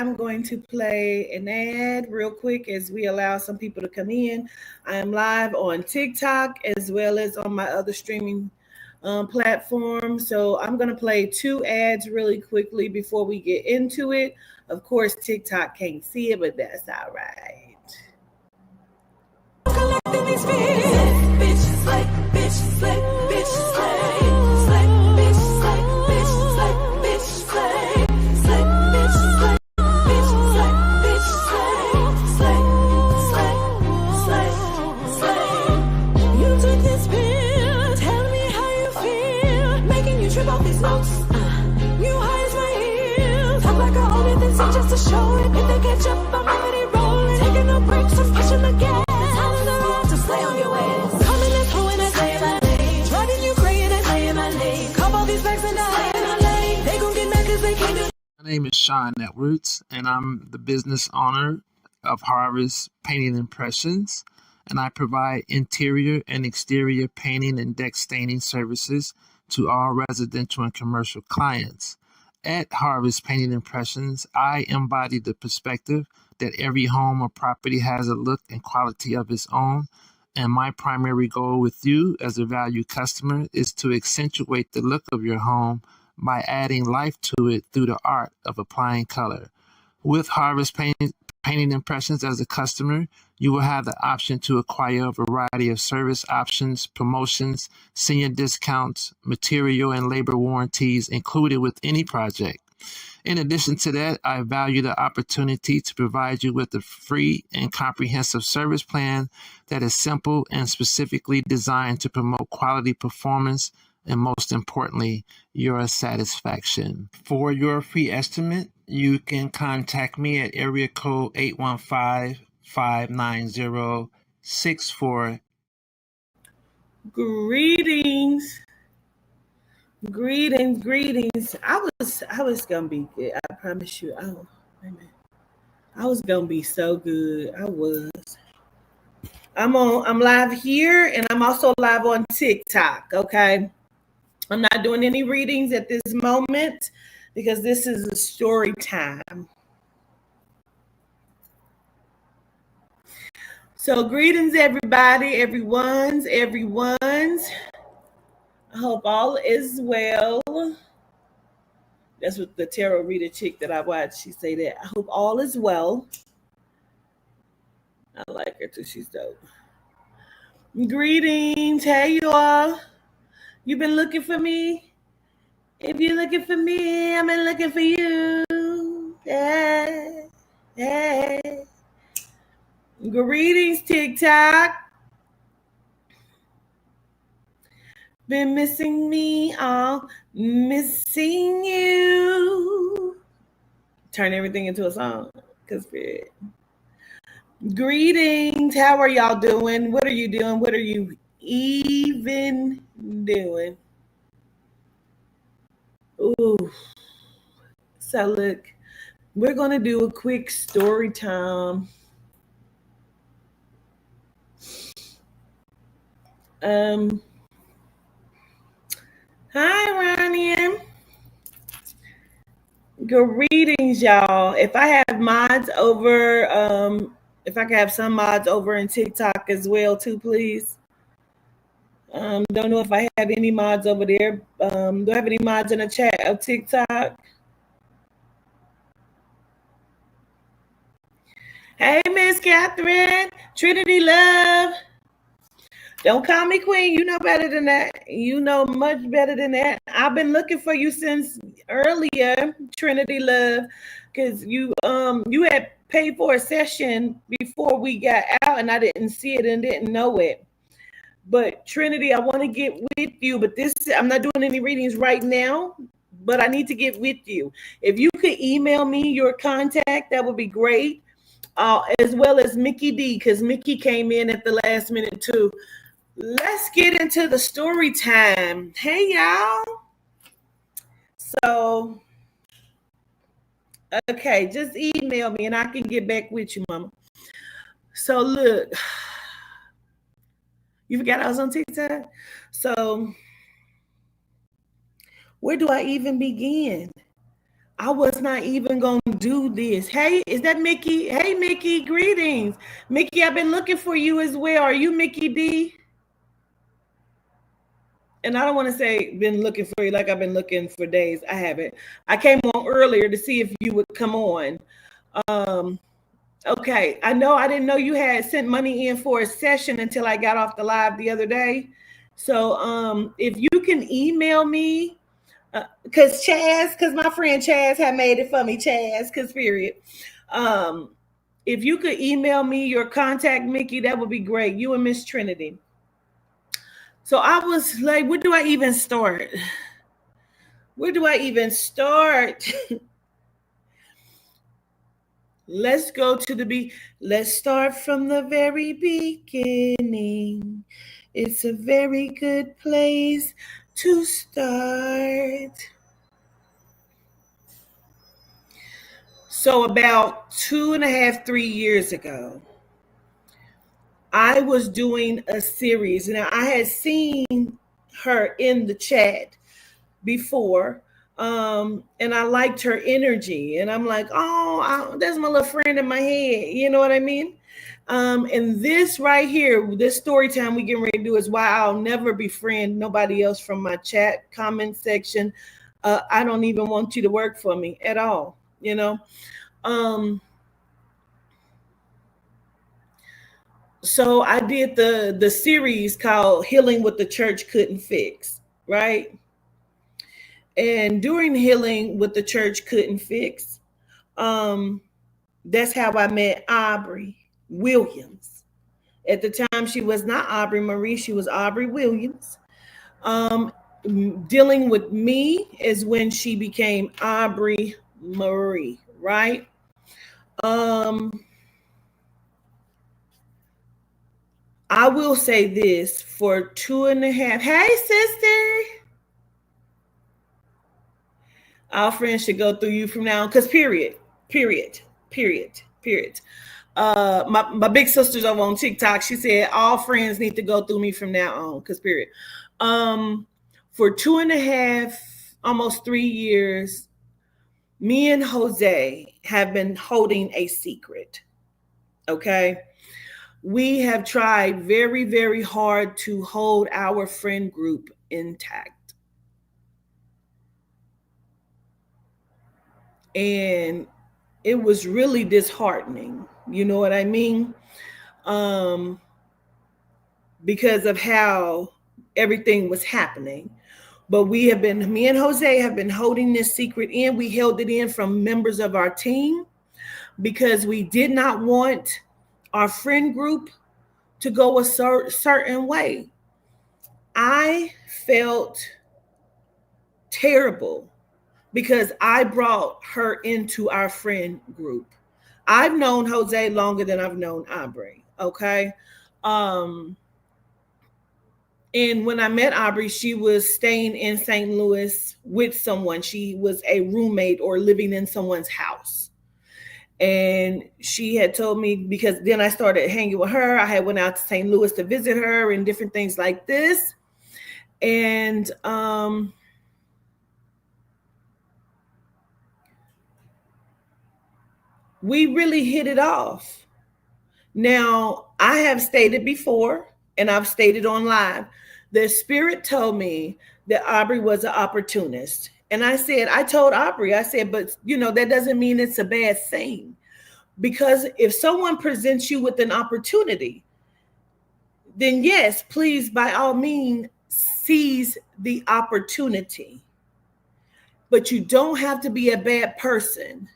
I'm going to play an ad real quick as we allow some people to come in. I am live on TikTok as well as on my other streaming platform. So I'm going to play 2 ads really quickly before we get into it. Of course, TikTok can't see it, but that's all right. Collecting these bitch slay, bitch slay, bitch slay, slay, bitch slay, bitch slay, bitch slay, slay, bitch slay, bitch slay, bitch slay, slay, slay. You took this pill, tell me how you feel, making you trip off these notes. You high as my heels, talk like I own it, then say just to show it. If they catch up, I'm already rolling, taking no breaks, I'm pushing the gas. Play on your ass. Coming and going and saying my name. Driving you crazy and saying my name. Come all these facts and die in my lane. They gon' get mad cause they can't do. My name is Sean Edwards, and I'm the business owner of Harvest Painting Impressions, and I provide interior and exterior painting and deck staining services to all residential and commercial clients. At Harvest Painting Impressions, I embody the perspective that every home or property has a look and quality of its own. And my primary goal with you as a valued customer is to accentuate the look of your home by adding life to it through the art of applying color. With Harvest Painting Impressions as a customer, you will have the option to acquire a variety of service options, promotions, senior discounts, material and labor warranties included with any project. In addition to that, I value the opportunity to provide you with a free and comprehensive service plan that is simple and specifically designed to promote quality performance and, most importantly, your satisfaction. For your free estimate, you can contact me at area code 815-590-64. Greetings. Greetings. I was gonna be good. I promise you. Oh, wait a minute. I was gonna be so good. I was. I'm live here, and I'm also live on TikTok. Okay. I'm not doing any readings at this moment because this is a story time. So greetings, everybody, everyone's. I hope all is well. That's what the tarot reader chick that I watched, she say that. I hope all is well. I like her too. She's dope. Greetings. Hey, you all. You been looking for me? If you're looking for me, I've been looking for you. Hey. Greetings, TikTok. Been missing me, missing you. Turn everything into a song. Greetings. How are y'all doing? What are you doing? What are you even doing? Ooh. So look, we're going to do a quick story time. Hi, Ronnie. Greetings, y'all. If I have mods over, if I can have some mods over in TikTok as well, too, please. Don't know if I have any mods over there. Do I have any mods in the chat of TikTok? Hey, Miss Catherine. Trinity Love. Don't call me queen. You know better than that. You know much better than that. I've been looking for you since earlier, Trinity Love, because you had paid for a session before we got out, and I didn't see it and didn't know it. But Trinity, I want to get with you, but I'm not doing any readings right now, but I need to get with you. If you could email me your contact, that would be great. As well as Mickey D, because Mickey came in at the last minute too. Let's get into the story time. Hey, y'all. So, okay, just email me and I can get back with you, mama. So, look. You forgot I was on TikTok? So, where do I even begin? I was not even going to do this. Hey, is that Mickey? Hey, Mickey, greetings. Mickey, I've been looking for you as well. Are you Mickey D? And I don't want to say been looking for you like I've been looking for days. I haven't. I came on earlier to see if you would come on. Um, okay. I know I didn't know you had sent money in for a session until I got off the live the other day. So if you can email me, because my friend Chaz had made it for me, Chaz, because period. Um, if you could email me your contact, Mickey, that would be great. You and Miss Trinity. So I was like, where do I even start? Where do I even start? Let's go to the Let's start from the very beginning. It's a very good place to start. So about 2.5, 3 years ago, I was doing a series. Now I had seen her in the chat before, and I liked her energy. And I'm like, oh, that's my little friend in my head. You know what I mean? And this right here, this story time we getting ready to do is why I'll never befriend nobody else from my chat comment section. I don't even want you to work for me at all. You know. Um, so I did the series called Healing What the Church Couldn't Fix, right? And during Healing What the Church Couldn't Fix, um, that's how I met Aubrey Williams. At the time, she was not Aubrey Marie, she was Aubrey Williams. Um, Dealing with me is when she became Aubrey Marie, right? Um, I will say this for 2.5. Hey, sister. Our friends should go through you from now on. Because period. My big sister's over on TikTok. She said all friends need to go through me from now on. Because period. For 2.5, almost 3 years, me and Jose have been holding a secret. Okay. We have tried very, very hard to hold our friend group intact. And it was really disheartening. You know what I mean? Um, because of how everything was happening. But me and Jose have been holding this secret in. We held it in from members of our team because we did not want our friend group to go a certain way. I felt terrible because I brought her into our friend group. I've known Jose longer than I've known Aubrey. Okay. Um, and when I met Aubrey, she was staying in St. Louis with someone. She was a roommate or living in someone's house. And she had told me, because then I started hanging with her. I had went out to St. Louis to visit her and different things like this. And we really hit it off. Now, I have stated before, and I've stated on live, the spirit told me that Aubrey was an opportunist. And I told Aubrey, I said, but that doesn't mean it's a bad thing. Because if someone presents you with an opportunity, then yes, please, by all means, seize the opportunity. But you don't have to be a bad person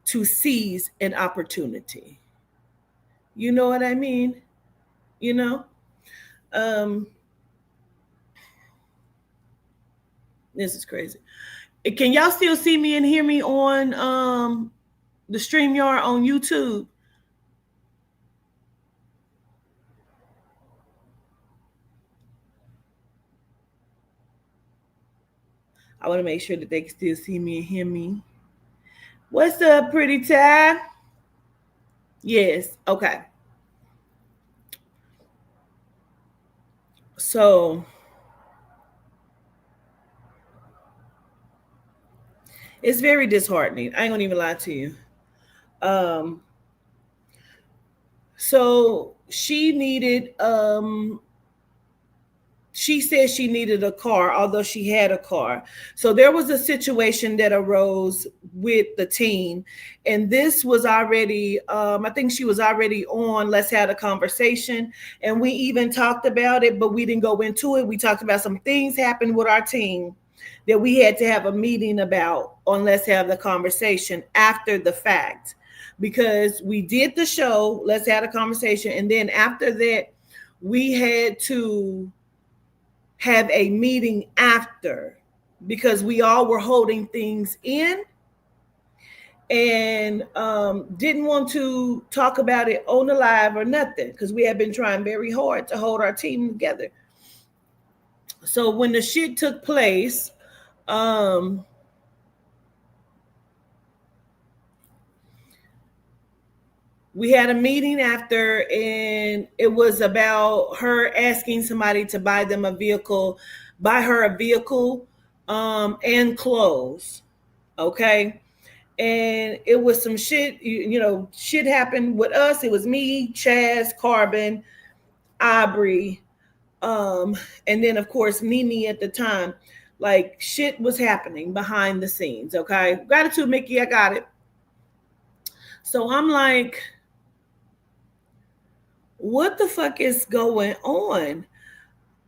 to seize an opportunity. You know what I mean? You know? Um, this is crazy. Can y'all still see me and hear me on the StreamYard on YouTube? I want to make sure that they can still see me and hear me. What's up, pretty Ty? Yes. Okay. So It's very disheartening. I ain't gonna even lie to you. Um, so she said she needed a car, although she had a car. So there was a situation that arose with the team, and this was already, I think she was already on Let's Have a Conversation, and we even talked about it, but we didn't go into it. We talked about some things happened with our team that we had to have a meeting about on Let's Have the Conversation after the fact, because we did the show, Let's Have a Conversation, and then after that, we had to have a meeting after because we all were holding things in and didn't want to talk about it on the live or nothing because we had been trying very hard to hold our team together. So when the shit took place, um, we had a meeting after, and it was about her asking somebody to buy them a vehicle, buy her a vehicle and clothes. Okay. And it was some shit, shit happened with us. It was me, Chaz, Carbon, Aubrey, and then of course Nene at the time. Like shit was happening behind the scenes. Okay. Gratitude, Mickey, I got it. So I'm like, what the fuck is going on?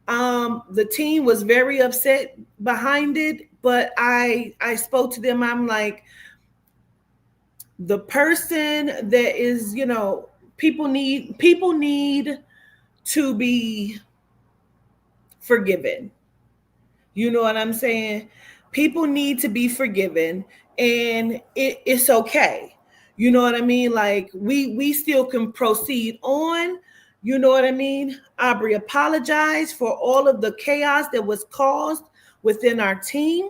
The team was very upset behind it, but I spoke to them. I'm like, the person that is, people need to be forgiven. You know what I'm saying? People need to be forgiven, and it's okay. You know what I mean? Like we still can proceed on. You know what I mean? Aubrey apologized for all of the chaos that was caused within our team.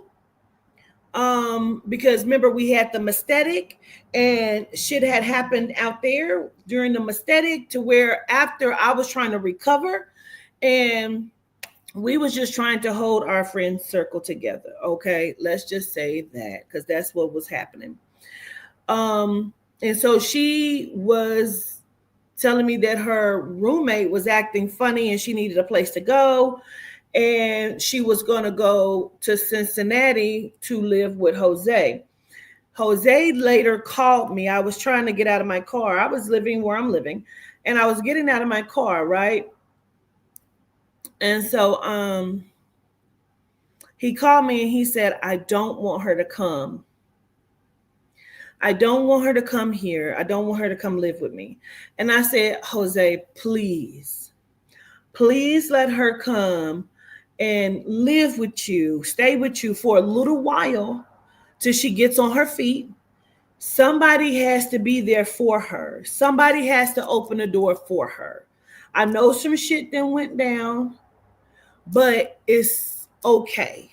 Because remember we had the aesthetic and shit had happened out there during the aesthetic to where after I was trying to recover and we was just trying to hold our friend circle together. Okay, let's just say that because that's what was happening. And so she was telling me that her roommate was acting funny and she needed a place to go, and she was going to go to Cincinnati to live with Jose. Jose later called me. I was trying to get out of my car. I was living where I'm living, and I was getting out of my car, right? And so he called me and he said, I don't want her to come. I don't want her to come here. I don't want her to come live with me. And I said, Jose, please, please let her come and live with you, stay with you for a little while till she gets on her feet. Somebody has to be there for her. Somebody has to open the door for her. I know some shit then went down, but it's okay,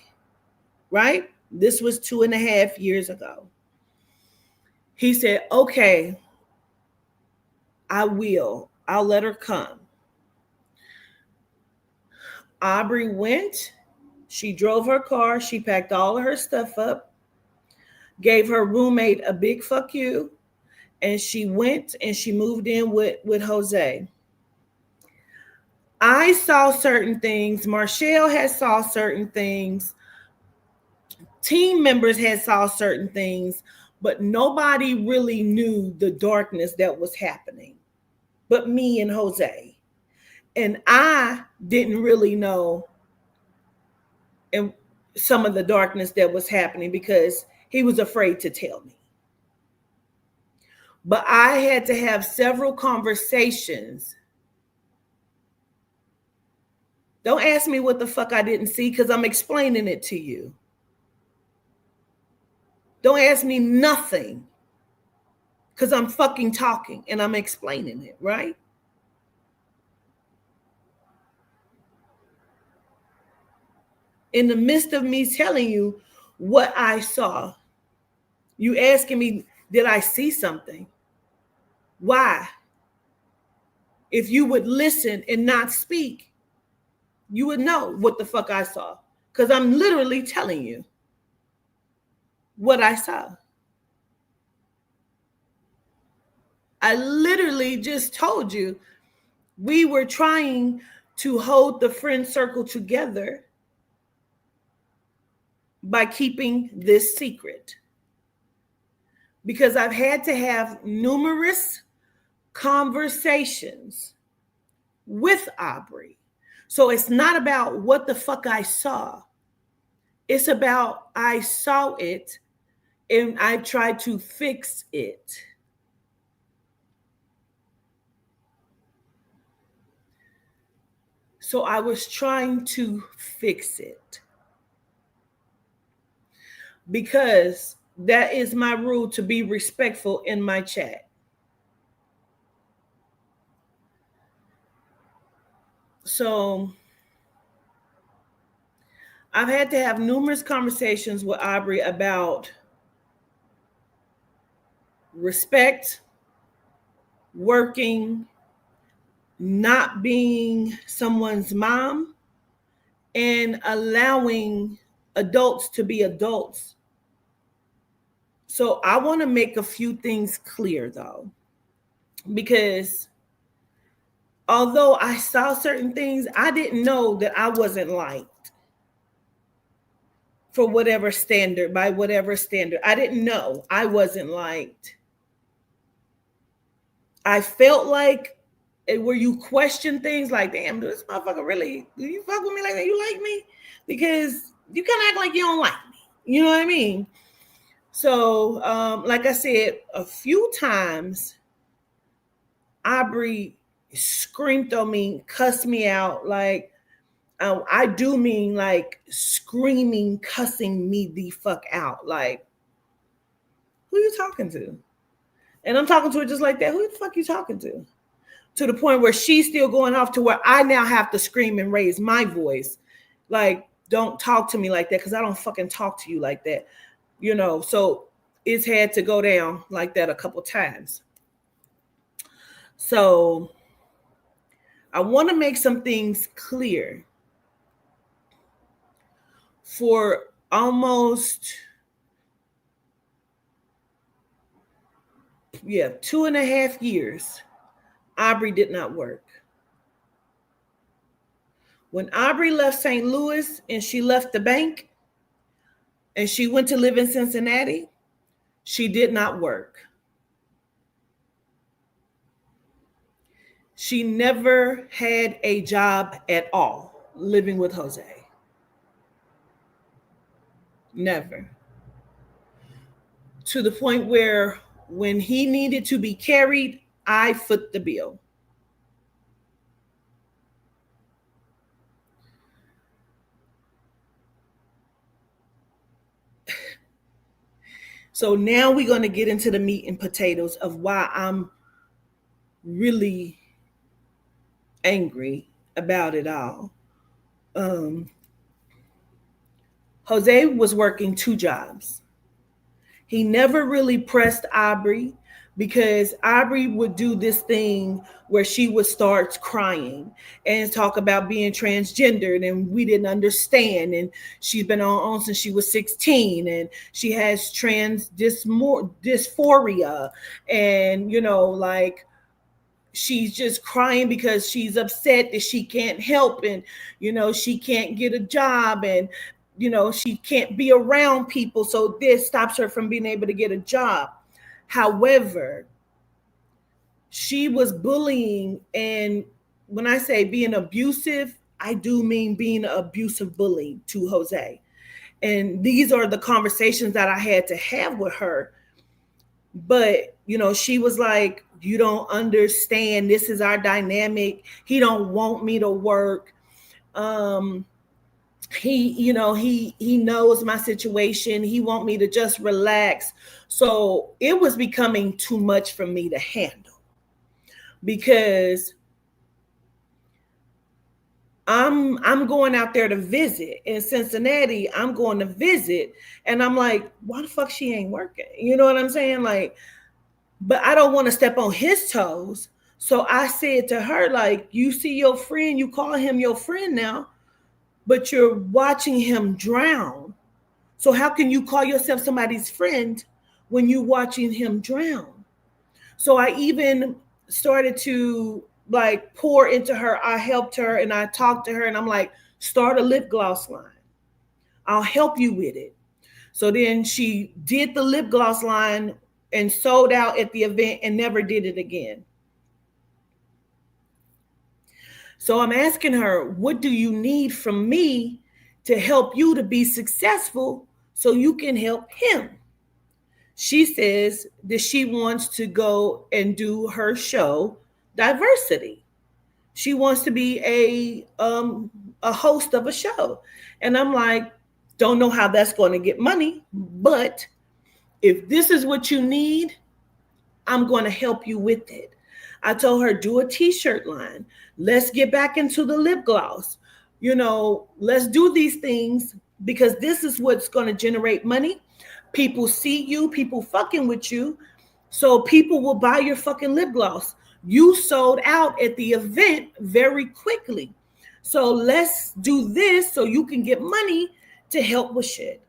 right? This was 2.5 years ago. He said, okay, I will. I'll let her come. Aubrey went. She drove her car. She packed all of her stuff up, gave her roommate a big fuck you, and she went and she moved in with Jose. I saw certain things. Marshall had saw certain things. Team members had saw certain things, but nobody really knew the darkness that was happening but me and Jose. And I didn't really know and some of the darkness that was happening because he was afraid to tell me. But I had to have several conversations. Don't ask me what the fuck I didn't see because I'm explaining it to you. Don't ask me nothing because I'm fucking talking and I'm explaining it, right? In the midst of me telling you what I saw, you asking me, did I see something? Why? If you would listen and not speak, you would know what the fuck I saw because I'm literally telling you. what I saw. I literally just told you we were trying to hold the friend circle together by keeping this secret. Because I've had to have numerous conversations with Aubrey. So it's not about what the fuck I saw. It's about I saw it and I tried to fix it. So I was trying to fix it. Because that is my rule, to be respectful in my chat. So I've had to have numerous conversations with Aubrey about respect, working, not being someone's mom, and allowing adults to be adults. So I want to make a few things clear though, because although I saw certain things, I didn't know that I wasn't liked for whatever standard, by whatever standard. I didn't know I wasn't liked. I felt like where you question things like, damn, do this motherfucker really, do you fuck with me like that? You like me? Because you kind of act like you don't like me. You know what I mean? So, like I said, a few times, Aubrey screamed on me, cussed me out. Like, I do mean like screaming, cussing me the fuck out. Like, who you talking to? And I'm talking to her just like that. Who the fuck you talking to? To the point where she's still going off to where I now have to scream and raise my voice. Like, don't talk to me like that, because I don't fucking talk to you like that. You know, so it's had to go down like that a couple times. So I want to make some things clear. For almost 2.5 years, Aubrey did not work. When Aubrey left St. Louis and she left the bank and she went to live in Cincinnati, she did not work. She never had a job at all living with Jose. Never. To the point where when he needed to be carried, I foot the bill. So now we're going to get into the meat and potatoes of why I'm really angry about it all. Jose was working 2 jobs. He never really pressed Aubrey, because Aubrey would do this thing where she would start crying and talk about being transgendered, and we didn't understand, and she's been on since she was 16, and she has trans dysphoria, and like she's just crying because she's upset that she can't help, and she can't get a job, and she can't be around people, so this stops her from being able to get a job. However, she was bullying, and when I say being abusive, I do mean being an abusive bully to Jose. And these are the conversations that I had to have with her. But she was like, you don't understand, this is our dynamic, he don't want me to work. He knows my situation, he want me to just relax. So it was becoming too much for me to handle, because I'm going out there to visit in Cincinnati. I'm going to visit, and I'm like, why the fuck she ain't working? You know what I'm saying? Like, but I don't want to step on his toes. So I said to her, like, you see your friend, you call him your friend now, but you're watching him drown. So how can you call yourself somebody's friend when you're watching him drown? So I even started to like pour into her. I helped her and I talked to her and I'm like, start a lip gloss line. I'll help you with it. So then she did the lip gloss line and sold out at the event and never did it again. So I'm asking her, what do you need from me to help you to be successful so you can help him? She says that she wants to go and do her show, Diversity. She wants to be a host of a show. And I'm like, don't know how that's going to get money, but if this is what you need, I'm going to help you with it. I told her, do a t-shirt line. Let's get back into the lip gloss. Let's do these things because this is what's going to generate money. People see you, people fucking with you. So people will buy your fucking lip gloss. You sold out at the event very quickly. So let's do this so you can get money to help with shit.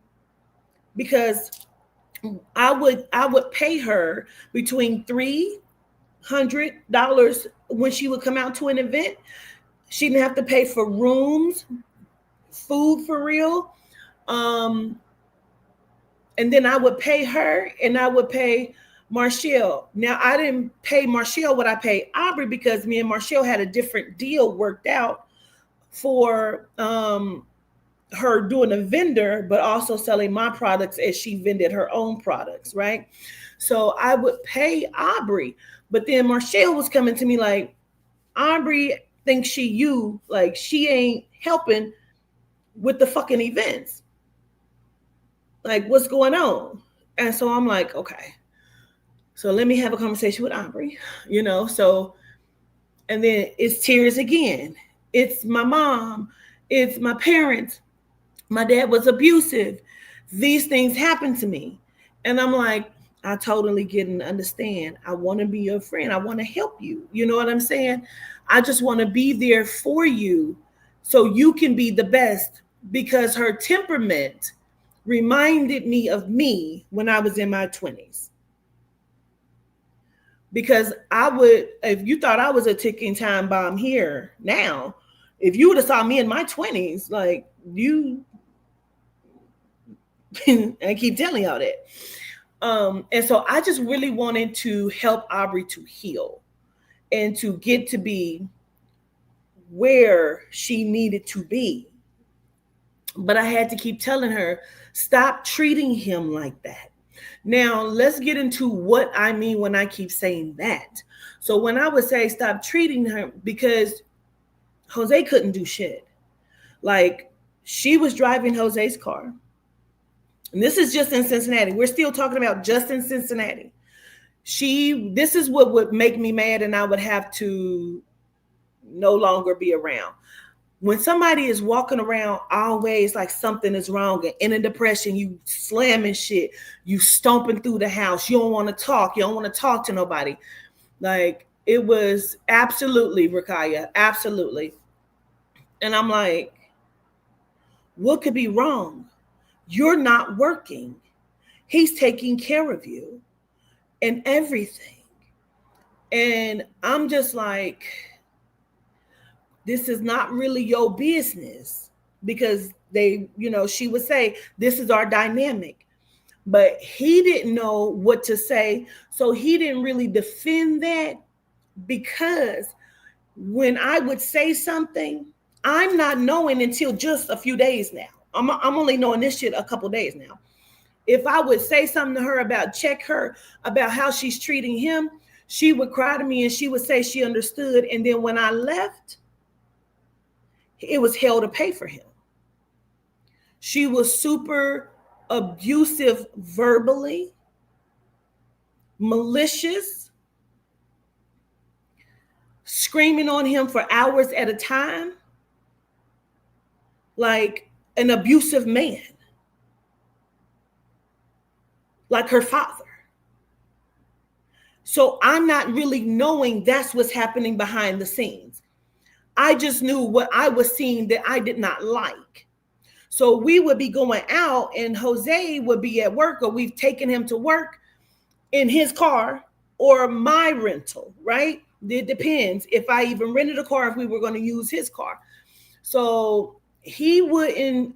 Because I would pay her between $300 when she would come out to an event. She didn't have to pay for rooms, food for real. And then I would pay her and I would pay Marshall. Now I didn't pay Marshall what I paid Aubrey because me and Marshall had a different deal worked out for her doing a vendor, but also selling my products as she vended her own products, right? So I would pay Aubrey, but then Marshall was coming to me like, Aubrey thinks like she ain't helping with the fucking events. Like, what's going on? And so I'm like, okay, so let me have a conversation with Aubrey, so, and then it's tears again. It's my mom. It's my parents. My dad was abusive. These things happened to me. And I'm like, I totally get and understand. I want to be your friend. I want to help you. You know what I'm saying? I just want to be there for you so you can be the best, because her temperament reminded me of me when I was in my 20s. Because if you thought I was a ticking time bomb here now, if you would have saw me in my 20s, like I keep telling y'all that. And so I just really wanted to help Aubrey to heal and to get to be where she needed to be. But I had to keep telling her, stop treating him like that. Now, let's get into what I mean when I keep saying that. So when I would say stop treating her, because Jose couldn't do shit. Like, she was driving Jose's car. And this is just in Cincinnati. We're still talking about just in Cincinnati. This is what would make me mad, and I would have to no longer be around. When somebody is walking around always like something is wrong and in a depression, you slamming shit, you stomping through the house, you don't want to talk, you don't want to talk to nobody. Like, it was absolutely, Rakaya, absolutely. And I'm like, what could be wrong? You're not working. He's taking care of you and everything. And I'm just like, this is not really your business, because she would say, this is our dynamic. But he didn't know what to say. So he didn't really defend that, because when I would say something, I'm not knowing until just a few days now. I'm only knowing this shit a couple days now. If I would say something to her check her about how she's treating him, she would cry to me and she would say she understood. And then when I left, it was hell to pay for him. She was super abusive verbally, malicious, screaming on him for hours at a time, like an abusive man, like her father. So I'm not really knowing that's what's happening behind the scenes. I just knew what I was seeing that I did not like. So we would be going out and Jose would be at work, or we've taken him to work in his car or my rental, right? It depends if I even rented a car, if we were going to use his car. So he wouldn't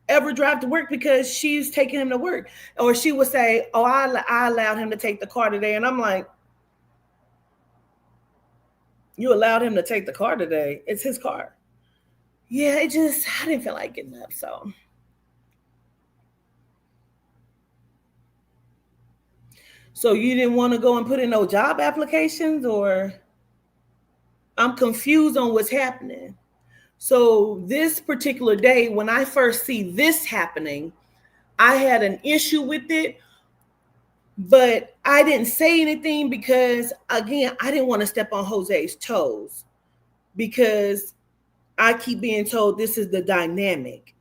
ever drive to work because she's taking him to work. Or she would say, oh, I allowed him to take the car today. And I'm like, you allowed him to take the car today. It's his car. Yeah, I didn't feel like getting up. So you didn't want to go and put in no job applications, or I'm confused on what's happening. So this particular day, when I first see this happening, I had an issue with it, but I didn't say anything because, again, I didn't want to step on Jose's toes, because I keep being told this is the dynamic.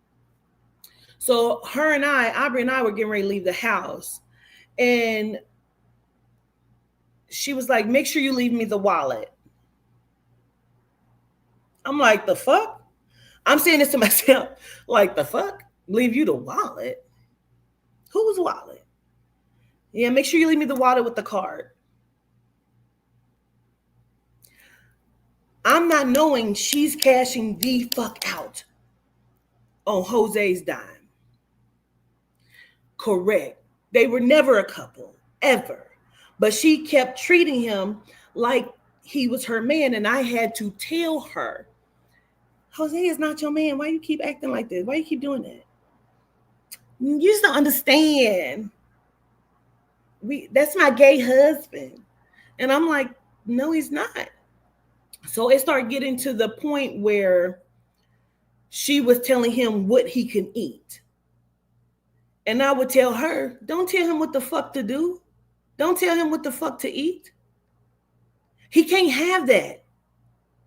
So Aubrey and I were getting ready to leave the house, and she was like, make sure you leave me the wallet. I'm like, the fuck? I'm saying this to myself, like, the fuck? Leave you the wallet? Whose wallet? Yeah, make sure you leave me the wallet with the card. I'm not knowing she's cashing the fuck out on Jose's dime. Correct. They were never a couple, ever. But she kept treating him like he was her man, and I had to tell her, Jose is not your man. Why you keep acting like this? Why you keep doing that? You just don't understand. That's my gay husband. And I'm like, no, he's not. So it started getting to the point where she was telling him what he can eat. And I would tell her, don't tell him what the fuck to do. Don't tell him what the fuck to eat. He can't have that.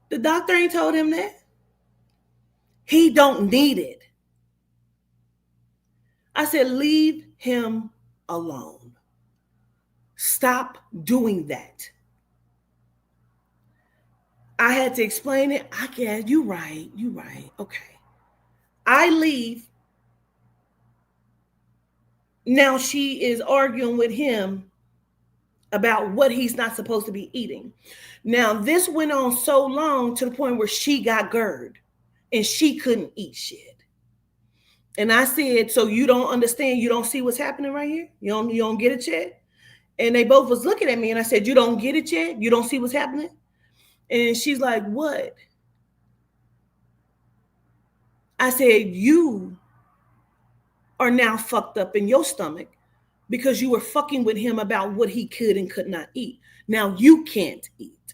The doctor ain't told him that. He don't need it. I said, leave him alone. Stop doing that. I had to explain it. I guess you're right. Okay. I leave. Now she is arguing with him about what he's not supposed to be eating. Now this went on so long to the point where she got GERD and she couldn't eat shit. And I said, so you don't understand? You don't see what's happening right here? You don't get it yet? And they both was looking at me, and I said, you don't get it yet? You don't see what's happening? And she's like, what? I said, you are now fucked up in your stomach because you were fucking with him about what he could and could not eat. Now you can't eat.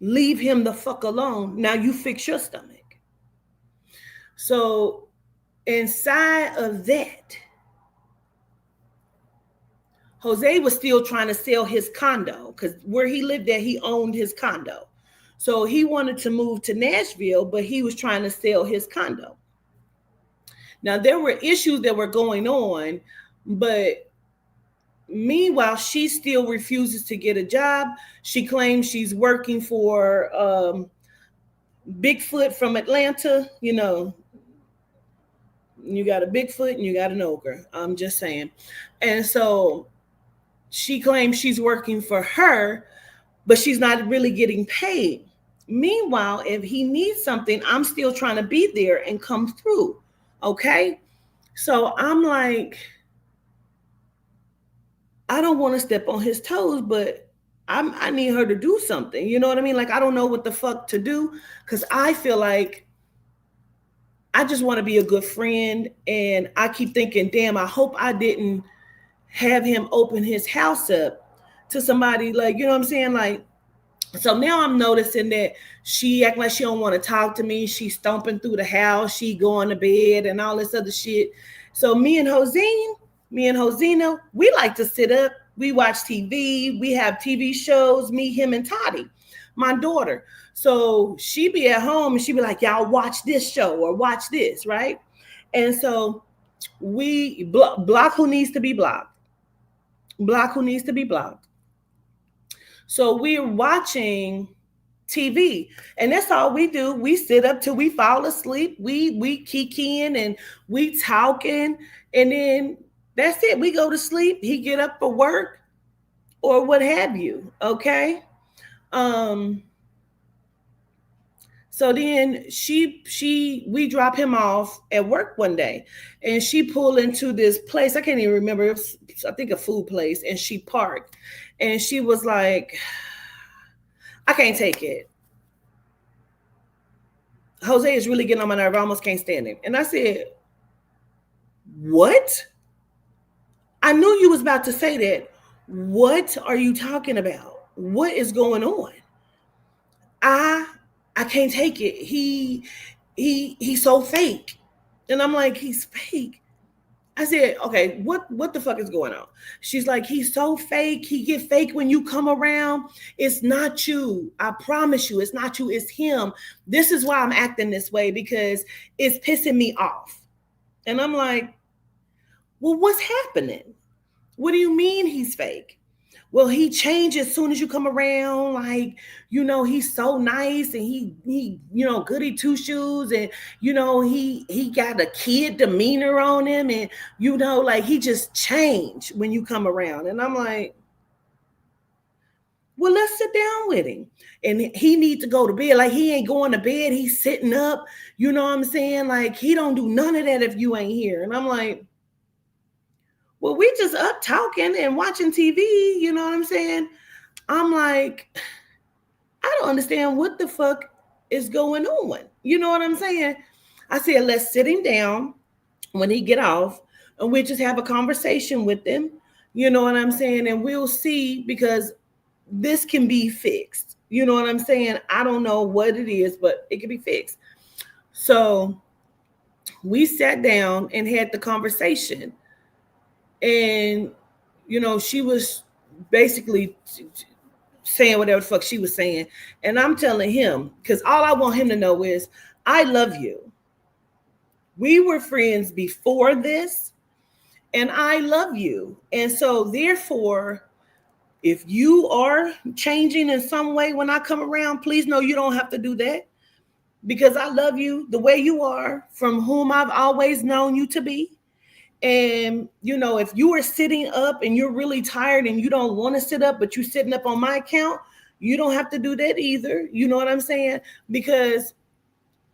Leave him the fuck alone. Now you fix your stomach. So inside of that, Jose was still trying to sell his condo, because where he lived at, he owned his condo. So he wanted to move to Nashville, but he was trying to sell his condo. Now, there were issues that were going on, but meanwhile, she still refuses to get a job. She claims she's working for Bigfoot from Atlanta. You know, you got a Bigfoot and you got an ogre. I'm just saying. And so she claims she's working for her, but she's not really getting paid. Meanwhile, if he needs something, I'm still trying to be there and come through. Okay. So I'm like, I don't want to step on his toes, but I need her to do something. You know what I mean? Like, I don't know what the fuck to do, because I feel like I just want to be a good friend. And I keep thinking, damn, I hope I didn't have him open his house up to somebody, like, you know what I'm saying? Like, so now I'm noticing that she act like she don't want to talk to me. She's stomping through the house. She going to bed and all this other shit. So me and Josina, we like to sit up. We watch TV. We have TV shows, me, him, and Toddy, my daughter. So she be at home and she be like, y'all watch this show or watch this, right? And so we block who needs to be blocked. Block who needs to be blocked. So we're watching TV. And that's all we do. We sit up till we fall asleep. We kikiing and we talking, and then that's it. We go to sleep. He get up for work or what have you. Okay. Um so then we drop him off at work one day, and she pulled into this place. I can't even remember. It was, I think, a food place, and she parked, and she was like, I can't take it. Jose is really getting on my nerve. I almost can't stand him. And I said, what? I knew you was about to say that. What are you talking about? What is going on? I I can't take it. He's so fake. And I'm like, he's fake. I said, okay, what the fuck is going on? She's like, he's so fake. He get fake when you come around. It's not you. I promise you, it's not you. It's him. This is why I'm acting this way, because it's pissing me off. And I'm like, well, what's happening? What do you mean he's fake? Well, he changes as soon as you come around. Like, he's so nice, and he goody two shoes, and he got a kid demeanor on him, and like he just changed when you come around. And I'm like, well, let's sit down with him. And he needs to go to bed. Like, he ain't going to bed. He's sitting up. You know what I'm saying? Like, he don't do none of that if you ain't here. And I'm like, well, we just up talking and watching TV. You know what I'm saying? I'm like, I don't understand what the fuck is going on. You know what I'm saying? I said, let's sit him down when he get off, and we just have a conversation with him. You know what I'm saying? And we'll see, because this can be fixed. You know what I'm saying? I don't know what it is, but it can be fixed. So we sat down and had the conversation. And, she was basically saying whatever the fuck she was saying. And I'm telling him, because all I want him to know is, I love you. We were friends before this, and I love you. And so therefore, if you are changing in some way when I come around, please know you don't have to do that, because I love you the way you are, from whom I've always known you to be. And, if you are sitting up and you're really tired and you don't want to sit up, but you're sitting up on my account, you don't have to do that either. You know what I'm saying? Because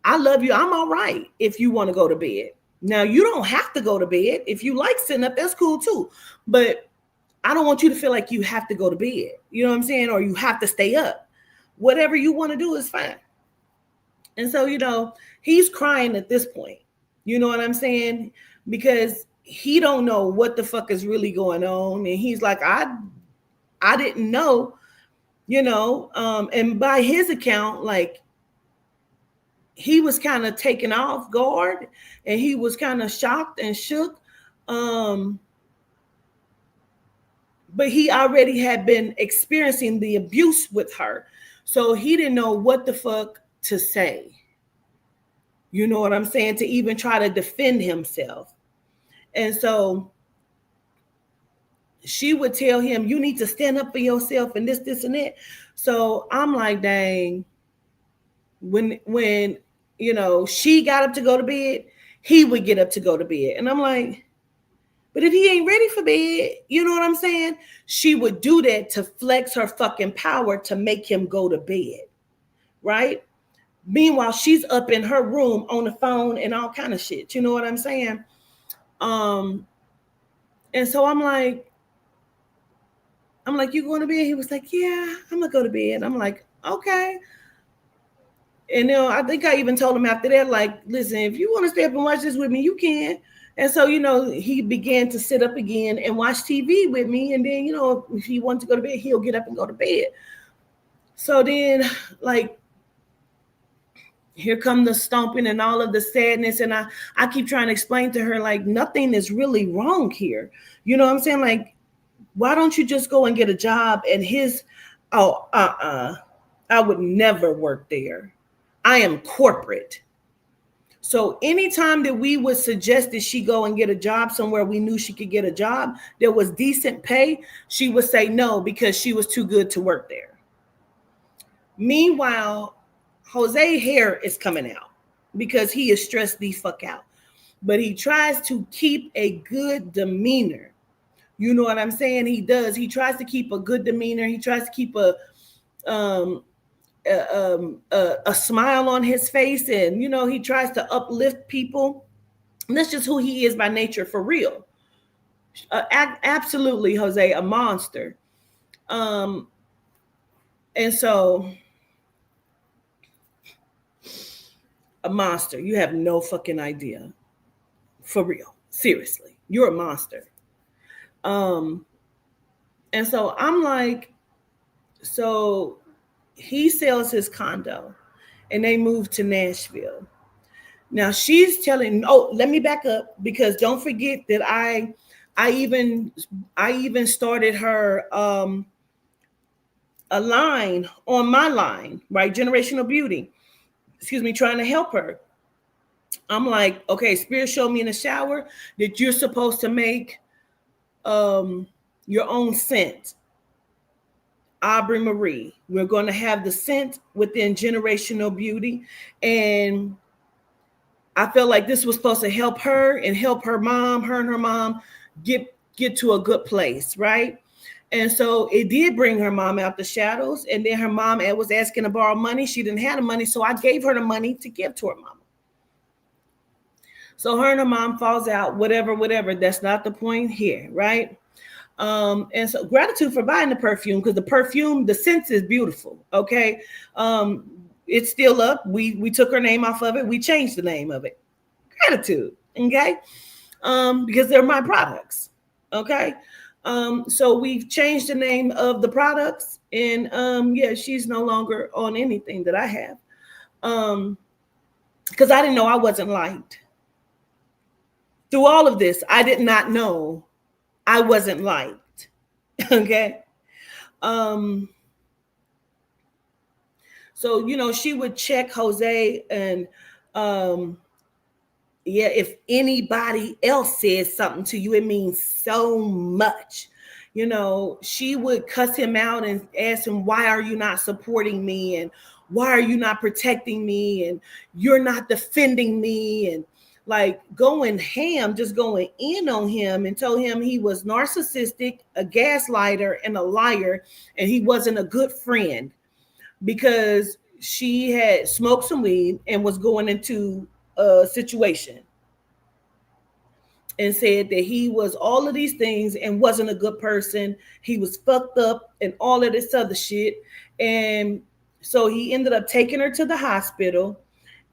I love you. I'm all right if you want to go to bed. Now, you don't have to go to bed. If you like sitting up, that's cool too. But I don't want you to feel like you have to go to bed. You know what I'm saying? Or you have to stay up. Whatever you want to do is fine. And so, he's crying at this point. You know what I'm saying? Because he don't know what the fuck is really going on. And he's like, I didn't know, and by his account, like, he was kind of taken off guard, and he was kind of shocked and shook. But he already had been experiencing the abuse with her. So he didn't know what the fuck to say. You know what I'm saying? To even try to defend himself. And so she would tell him, you need to stand up for yourself and this, and that. So I'm like, dang, when she got up to go to bed, he would get up to go to bed. And I'm like, but if he ain't ready for bed, you know what I'm saying? She would do that to flex her fucking power to make him go to bed, right? Meanwhile, she's up in her room on the phone and all kind of shit. You know what I'm saying? And so I'm like, you going to bed? He was like, yeah, I'm gonna go to bed. I'm like, okay. And I think I even told him after that, like, listen, if you want to stay up and watch this with me, you can. And so, he began to sit up again and watch TV with me. And then, if he wants to go to bed, he'll get up and go to bed. So then, like, here come the stomping and all of the sadness. And I keep trying to explain to her, like, nothing is really wrong here. You know what I'm saying? Like, why don't you just go and get a job? And I would never work there. I am corporate. So anytime that we would suggest that she go and get a job somewhere we knew she could get a job that was decent pay, she would say no, because she was too good to work there. Meanwhile, Jose hair is coming out because he is stressed the fuck out. But he tries to keep a good demeanor. You know what I'm saying? He does. He tries to keep a good demeanor. He tries to keep um, a smile on his face, and he tries to uplift people. And that's just who he is by nature, for real. Absolutely, Jose, a monster. Um, and so a monster. You have no fucking idea. For real. Seriously. You're a monster. Um, and so I'm like, so he sells his condo and they move to Nashville. Now she's telling, oh, let me back up, because don't forget that I even started her a line on my line, right? Generational Beauty. Excuse me, trying to help her. I'm like, okay, Spirit showed me in the shower that you're supposed to make um your own scent. Aubrey Marie. We're going to have the scent within Generational Beauty. And I felt like this was supposed to help her and help her and her mom get to a good place, right? And so it did bring her mom out the shadows. And then her mom was asking to borrow money. She didn't have the money, so I gave her the money to give to her mom. So her and her mom falls out, whatever. That's not the point here, right? And so gratitude for buying the perfume, because the scent is beautiful. Okay. It's still up. We took her name off of it. We changed the name of it. Gratitude. Okay. Because they're my products. Okay. So we've changed the name of the products, and yeah, she's no longer on anything that I have. Because I didn't know I wasn't liked. Through all of this, I did not know I wasn't liked. Okay. Um, so she would check Jose, and yeah, if anybody else says something to you, it means so much. She would cuss him out and ask him, why are you not supporting me? And why are you not protecting me? And you're not defending me. And like going ham, just going in on him, and told him he was narcissistic, a gaslighter, and a liar, and he wasn't a good friend because she had smoked some weed and was going into a situation, and said that he was all of these things and wasn't a good person. He was fucked up and all of this other shit. And so he ended up taking her to the hospital.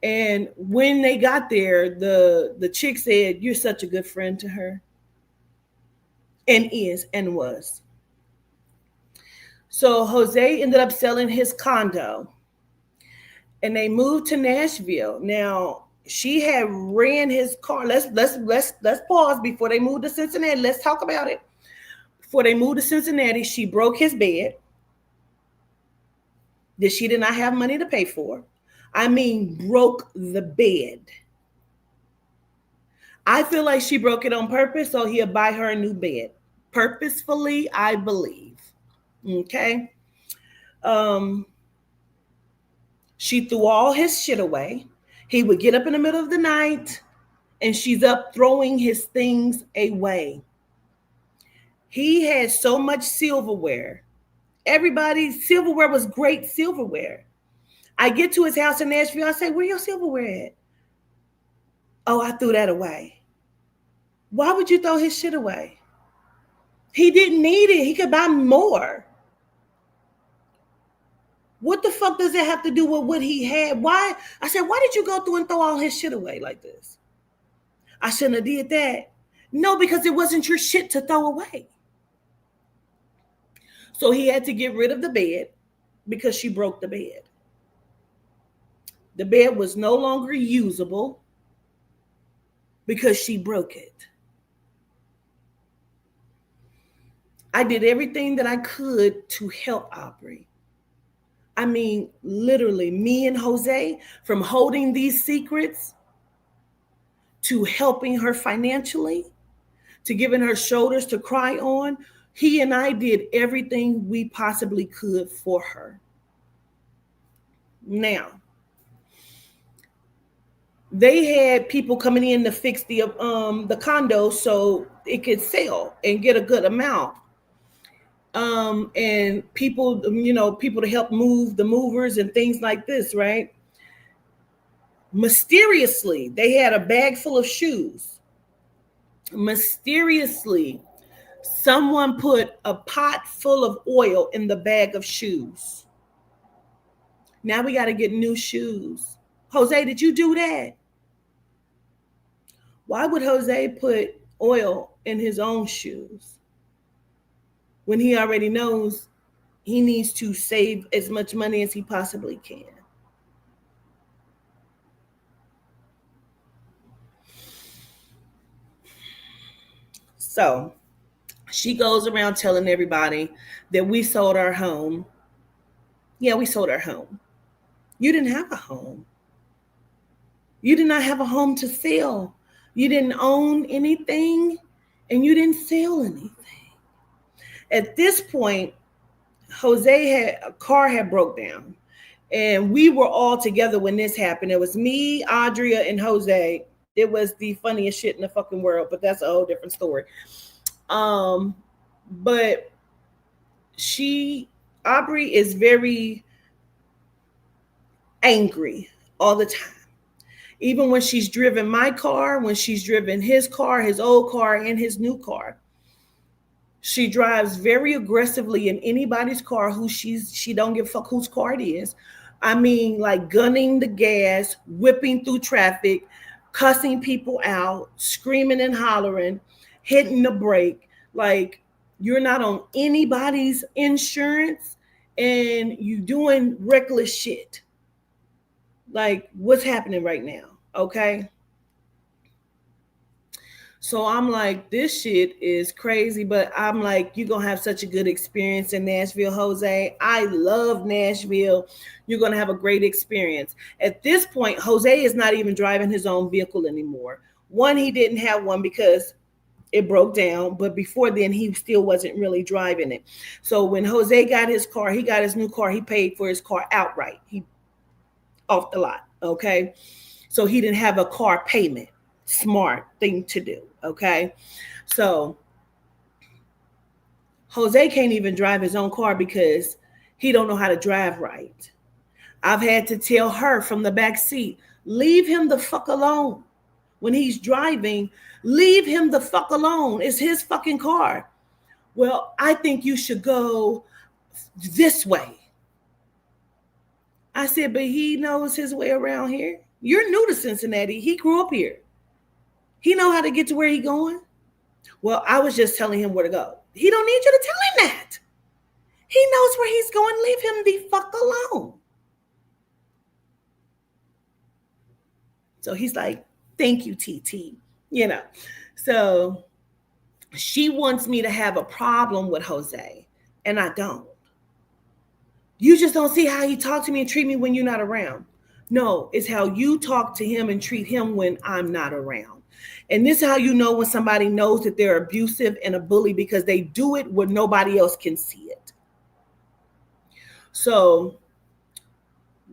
And when they got there, the chick said, you're such a good friend to her. And is and was. So Jose ended up selling his condo, and they moved to Nashville. Now she had ran his car. Let's pause before they moved to Cincinnati. Let's talk about it. Before they moved to Cincinnati, she broke his bed that she did not have money to pay for. I mean, broke the bed. I feel like she broke it on purpose so he'll buy her a new bed. Purposefully, I believe. Okay. She threw all his shit away. He would get up in the middle of the night and she's up throwing his things away. He had so much silverware. Everybody's silverware was great silverware. I get to his house in Nashville. I say, where your silverware at? Oh, I threw that away. Why would you throw his shit away? He didn't need it. He could buy more. What the fuck does that have to do with what he had? Why? I said, why did you go through and throw all his shit away like this? I shouldn't have did that. No, because it wasn't your shit to throw away. So he had to get rid of the bed because she broke the bed. The bed was no longer usable because she broke it. I did everything that I could to help Aubrey. I mean, literally, me and Jose, from holding these secrets to helping her financially, to giving her shoulders to cry on, he and I did everything we possibly could for her. Now, they had people coming in to fix the condo so it could sell and get a good amount. And people, people to help move the movers and things like this, right? Mysteriously, they had a bag full of shoes. Mysteriously, someone put a pot full of oil in the bag of shoes. Now we got to get new shoes. Jose, did you do that? Why would Jose put oil in his own shoes when he already knows he needs to save as much money as he possibly can? So she goes around telling everybody that we sold our home. Yeah, we sold our home. You didn't have a home. You did not have a home to sell. You didn't own anything and you didn't sell anything. At this point, a car had broke down. And we were all together when this happened. It was me, Adria, and Jose. It was the funniest shit in the fucking world, but that's a whole different story. But Aubrey is very angry all the time. Even when she's driven my car, when she's driven his car, his old car, and his new car. She drives very aggressively in anybody's car she don't give a fuck whose car it is. I mean, like gunning the gas, whipping through traffic, cussing people out, screaming and hollering, hitting the brake. Like, you're not on anybody's insurance and you doing reckless shit. Like, what's happening right now? Okay. So I'm like, this shit is crazy, but I'm like, you're going to have such a good experience in Nashville, Jose. I love Nashville. You're going to have a great experience. At this point, Jose is not even driving his own vehicle anymore. One, he didn't have one because it broke down, but before then, he still wasn't really driving it. So when Jose got his car, he got his new car, he paid for his car outright. He off the lot, okay? So he didn't have a car payment. Smart thing to do, okay? So Jose can't even drive his own car because he don't know how to drive right. I've had to tell her from the back seat, leave him the fuck alone. When he's driving, leave him the fuck alone. It's his fucking car. Well, I think you should go this way. I said, but he knows his way around here. You're new to Cincinnati. He grew up here. He know how to get to where he going. Well, I was just telling him where to go. He don't need you to tell him that. He knows where he's going. Leave him the fuck alone. So he's like, thank you, TT. So she wants me to have a problem with Jose, and I don't. You just don't see how he talk to me and treat me when you're not around. No, it's how you talk to him and treat him when I'm not around. And this is how you know when somebody knows that they're abusive and a bully, because they do it where nobody else can see it. So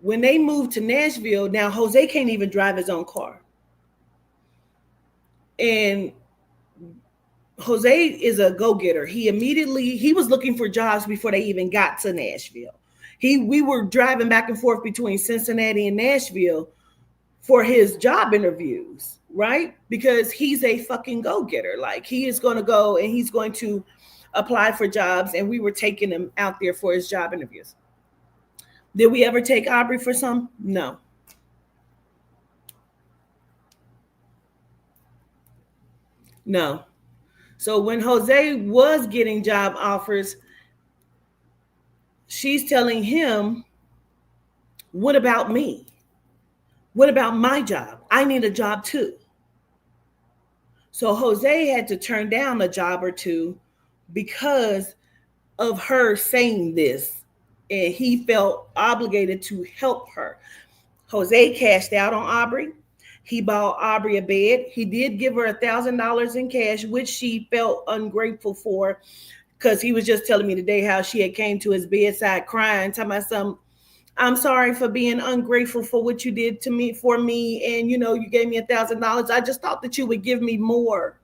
when they moved to Nashville, now Jose can't even drive his own car. And Jose is a go-getter. He was looking for jobs before they even got to Nashville. We were driving back and forth between Cincinnati and Nashville for his job interviews, right? Because he's a fucking go-getter. Like, he is going to go and he's going to apply for jobs, and we were taking him out there for his job interviews. Did we ever take Aubrey for some? No. No. So when Jose was getting job offers, she's telling him, what about me? What about my job? I need a job too. So Jose had to turn down a job or two because of her saying this. And he felt obligated to help her. Jose cashed out on Aubrey. He bought Aubrey a bed. He did give her $1,000 in cash, which she felt ungrateful for, because he was just telling me today how she had came to his bedside crying, talking about some, I'm sorry for being ungrateful for what you did to me for me, and you gave me $1,000. I just thought that you would give me more,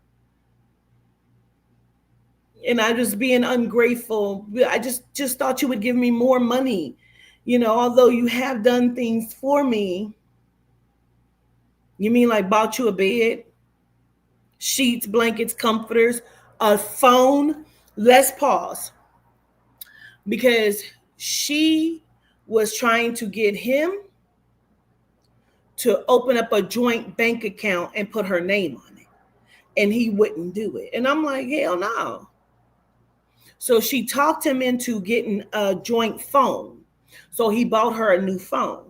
and I just being ungrateful. I just thought you would give me more money. Although you have done things for me. You mean like bought you a bed, sheets, blankets, comforters, a phone? Let's pause, because she was trying to get him to open up a joint bank account and put her name on it, and he wouldn't do it. And I'm like, hell no. So she talked him into getting a joint phone. So he bought her a new phone.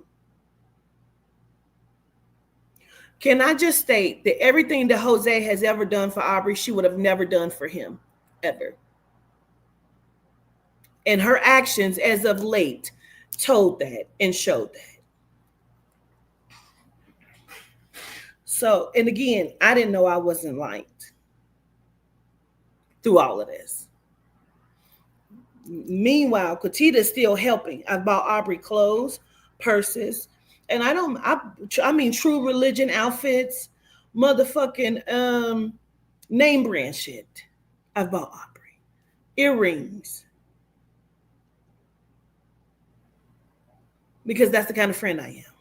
Can I just state that everything that Jose has ever done for Aubrey, she would have never done for him, ever. And her actions as of late told that and showed that. So, and again, I didn't know I wasn't liked through all of this. Meanwhile, Quatita's still helping. I bought Aubrey clothes, purses, and I mean true religion outfits, motherfucking name brand shit. I've bought Aubrey earrings, because that's the kind of friend I am.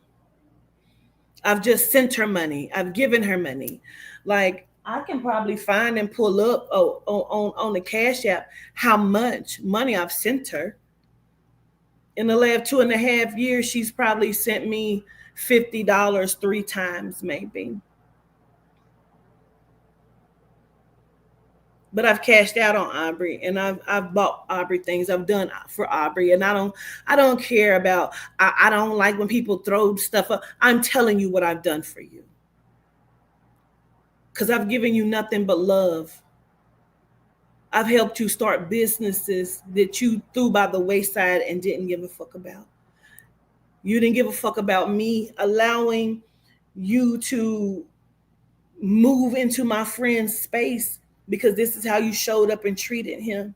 I've just sent her money. I've given her money. Like, I can probably find and pull up on the Cash App how much money I've sent her. In the last 2.5 years, she's probably sent me $50 3 times, maybe. But I've cashed out on Aubrey, and I've bought Aubrey things. I've done for Aubrey, and I don't care about. I don't like when people throw stuff up. I'm telling you what I've done for you, because I've given you nothing but love. I've helped you start businesses that you threw by the wayside and didn't give a fuck about. You didn't give a fuck about me allowing you to move into my friend's space, because this is how you showed up and treated him.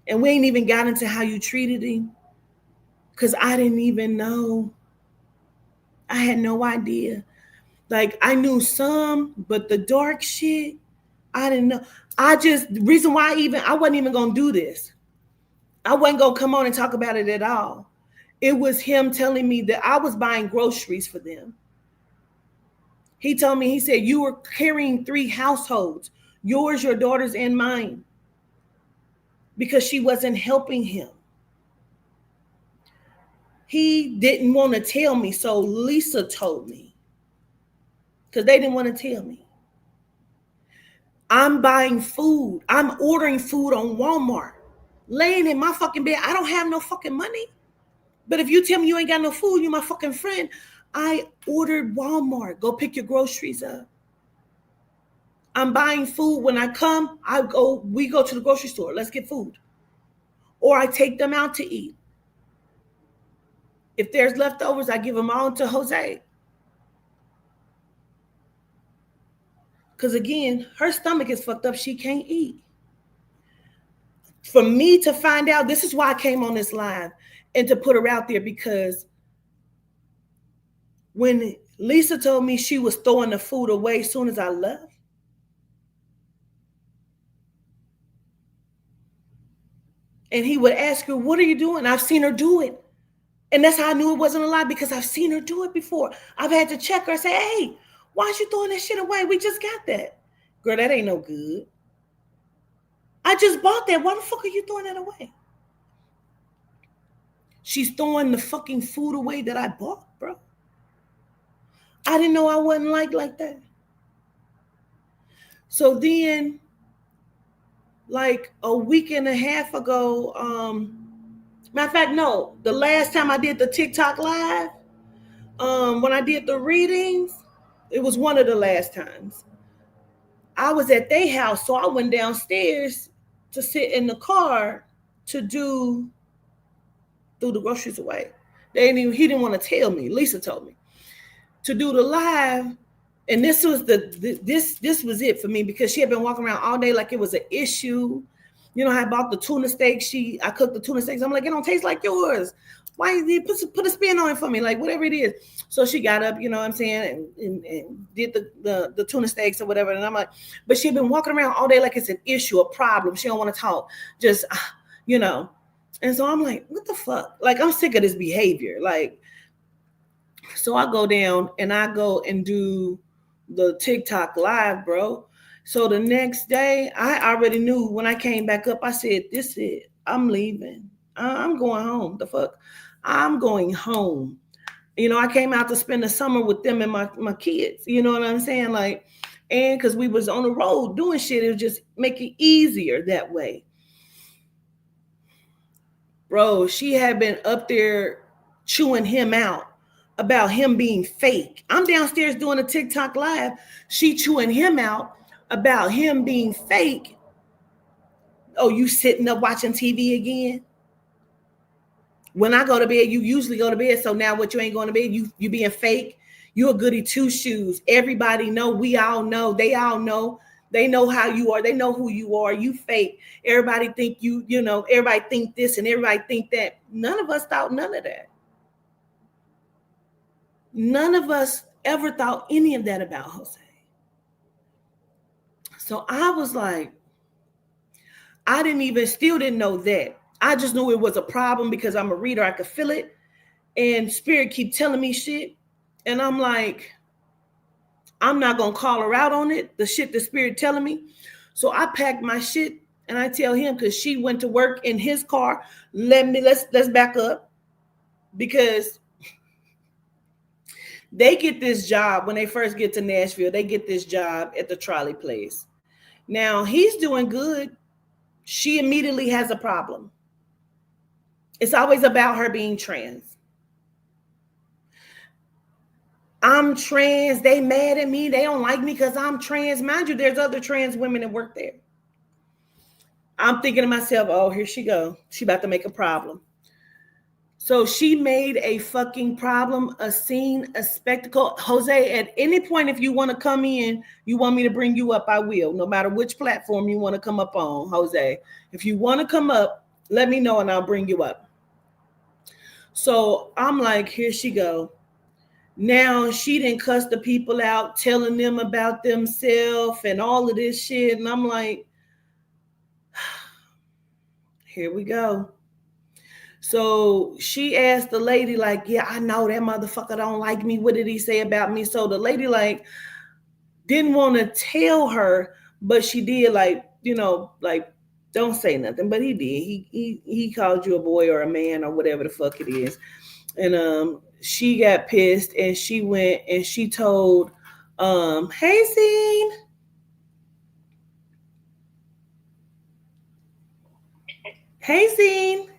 And we ain't even got into how you treated him, because I didn't even know. I had no idea. Like, I knew some, but the dark shit, I didn't know. The reason why I wasn't even going to do this. I wasn't going to come on and talk about it at all. It was him telling me that I was buying groceries for them. He told me, he said, you were carrying 3 households, yours, your daughter's, and mine, because she wasn't helping him. He didn't want to tell me, so Lisa told me, because they didn't want to tell me. I'm buying food. I'm ordering food on Walmart, laying in my fucking bed. I don't have no fucking money. But if you tell me you ain't got no food, you're my fucking friend. I ordered Walmart. Go pick your groceries up. I'm buying food. When I come, we go to the grocery store. Let's get food. Or I take them out to eat. If there's leftovers, I give them all to Jose. Because again, her stomach is fucked up. She can't eat. For me to find out, this is why I came on this live and to put her out there, because when Lisa told me she was throwing the food away as soon as I left, and he would ask her, what are you doing? I've seen her do it. And that's how I knew it wasn't a lie, because I've seen her do it before. I've had to check her and say, hey, why are you throwing that shit away? We just got that. Girl, that ain't no good. I just bought that. Why the fuck are you throwing that away? She's throwing the fucking food away that I bought, bro. I didn't know I wasn't like that. So then, like a week and a half ago, matter of fact, no, the last time I did the TikTok live, when I did the readings, it was one of the last times. I was at their house, so I went downstairs to sit in the car to throw the groceries away. He didn't want to tell me. Lisa told me to do the live, and this was this was it for me, because she had been walking around all day like it was an issue. I bought the tuna steaks. I cooked the tuna steaks. I'm like, it don't taste like yours. Why you put a spin on it for me? Like, whatever it is. So she got up, you know what I'm saying, and did the tuna steaks or whatever. And I'm like, but she'd been walking around all day like it's an issue, a problem. She don't want to talk. Just, you know. And so I'm like, what the fuck? Like, I'm sick of this behavior. Like, so I go down and I go and do the TikTok live, bro. So the next day, I already knew when I came back up, I said, this is it. I'm leaving. I'm going home. The fuck? I'm going home. I came out to spend the summer with them and my kids. You know what I'm saying? Like, and because we was on the road doing shit, it was just make it easier that way. Bro, she had been up there chewing him out about him being fake. I'm downstairs doing a TikTok live. She chewing him out about him being fake. Oh, you sitting up watching TV again? When I go to bed, you usually go to bed. So now what, you ain't going to bed? You being fake? You a goody two shoes. Everybody know. We all know. They all know. They know how you are. They know who you are. You fake. Everybody think everybody think this and everybody think that. None of us thought none of that. None of us ever thought any of that about Jose. So I was like, still didn't know that. I just knew it was a problem because I'm a reader. I could feel it. And spirit keep telling me shit. And I'm like, I'm not going to call her out on it. The shit the spirit telling me. So I packed my shit and I tell him, because she went to work in his car. Let's back up. Because they get this job when they first get to Nashville. They get this job at the trolley place. Now he's doing good. She immediately has a problem. It's always about her being trans. I'm trans. They mad at me. They don't like me because I'm trans. Mind you, there's other trans women that work there. I'm thinking to myself, oh, here she go. She about to make a problem. So she made a fucking problem, a scene, a spectacle. Jose, at any point, if you want to come in, you want me to bring you up, I will. No matter which platform you want to come up on, Jose. If you want to come up, let me know and I'll bring you up. So I'm like, here she go. Now she didn't cuss the people out, telling them about themselves and all of this shit. And I'm like, here we go. So she asked the lady, like, yeah, I know that motherfucker don't like me. What did he say about me? So the lady, like, didn't want to tell her, but she did, like, like, don't say nothing. But he did. He called you a boy or a man or whatever the fuck it is. And she got pissed and she went and she told, hey, Scene. Hey, Scene.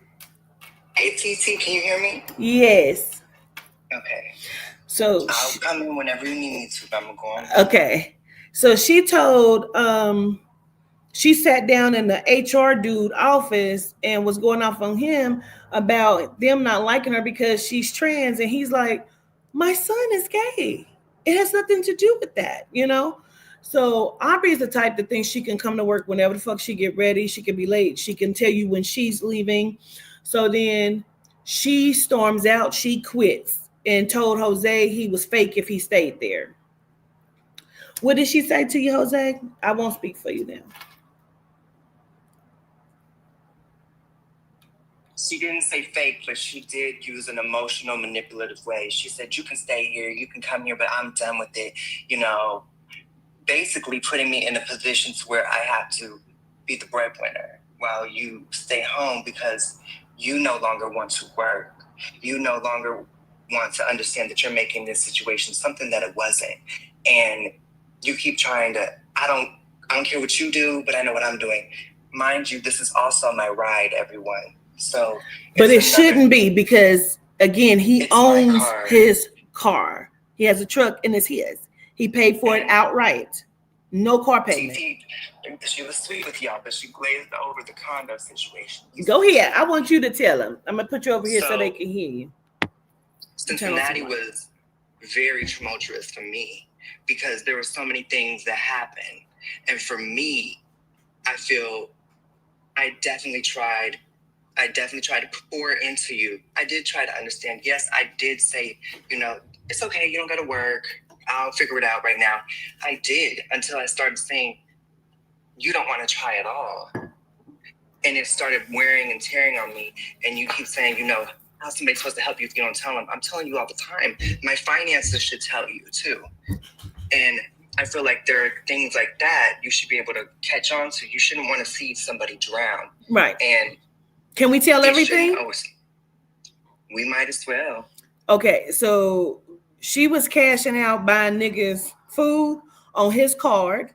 Hey, TT, can you hear me? Yes. Okay. So I'll come in whenever you need me to. I'm going. Okay. So she told, she sat down in the HR dude office and was going off on him about them not liking her because she's trans. And he's like, my son is gay. It has nothing to do with that, So Aubrey is the type that thinks she can come to work whenever the fuck she get ready. She can be late. She can tell you when she's leaving. So then she storms out. She quits and told Jose he was fake if he stayed there. What did she say to you, Jose? I won't speak for you now. She didn't say fake, but she did use an emotional, manipulative way. She said, you can stay here, you can come here, but I'm done with it. Basically putting me in a position to where I have to be the breadwinner while you stay home because you no longer want to work. You no longer want to understand that you're making this situation something that it wasn't. And you keep trying to, I don't care what you do, but I know what I'm doing. Mind you, this is also my ride, everyone. So, but it shouldn't be because, again, he owns his car. He has a truck and it's his. He paid for it outright. No car payment. She was sweet with y'all, but she glazed over the condo situation. Go ahead. I want you to tell him. I'm going to put you over here so they can hear you. Cincinnati was very tumultuous for me because there were so many things that happened. And for me, I feel I definitely tried to pour into you. I did try to understand. Yes, I did say, it's okay, you don't gotta work. I'll figure it out right now. I did, until I started saying, you don't want to try at all. And it started wearing and tearing on me. And you keep saying, how's somebody supposed to help you if you don't tell them? I'm telling you all the time. My finances should tell you too. And I feel like there are things like that you should be able to catch on to. You shouldn't want to see somebody drown. Right. And can we tell everything? We might as well. Okay, so she was cashing out, buying niggas food on his card,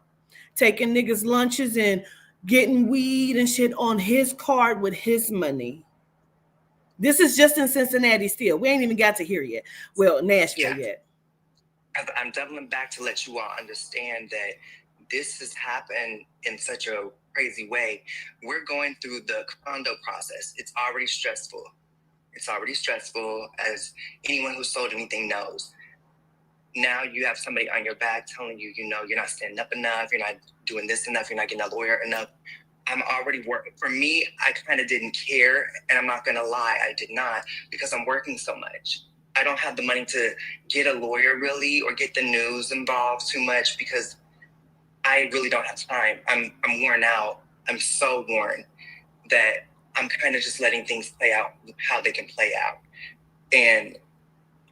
taking niggas lunches and getting weed and shit on his card with his money. This is just in Cincinnati still. We ain't even got to here yet. Well, Nashville yet. I'm doubling back to let you all understand that this has happened in such a crazy way. We're going through the condo process. It's already stressful. As anyone who sold anything knows. Now you have somebody on your back telling you, you're not standing up enough, you're not doing this enough, you're not getting a lawyer enough. I'm already working. For me, I kind of didn't care, and I'm not going to lie, I did not, because I'm working so much. I don't have the money to get a lawyer really, or get the news involved too much, because I really don't have time. I'm worn out. I'm so worn that I'm kind of just letting things play out how they can play out. And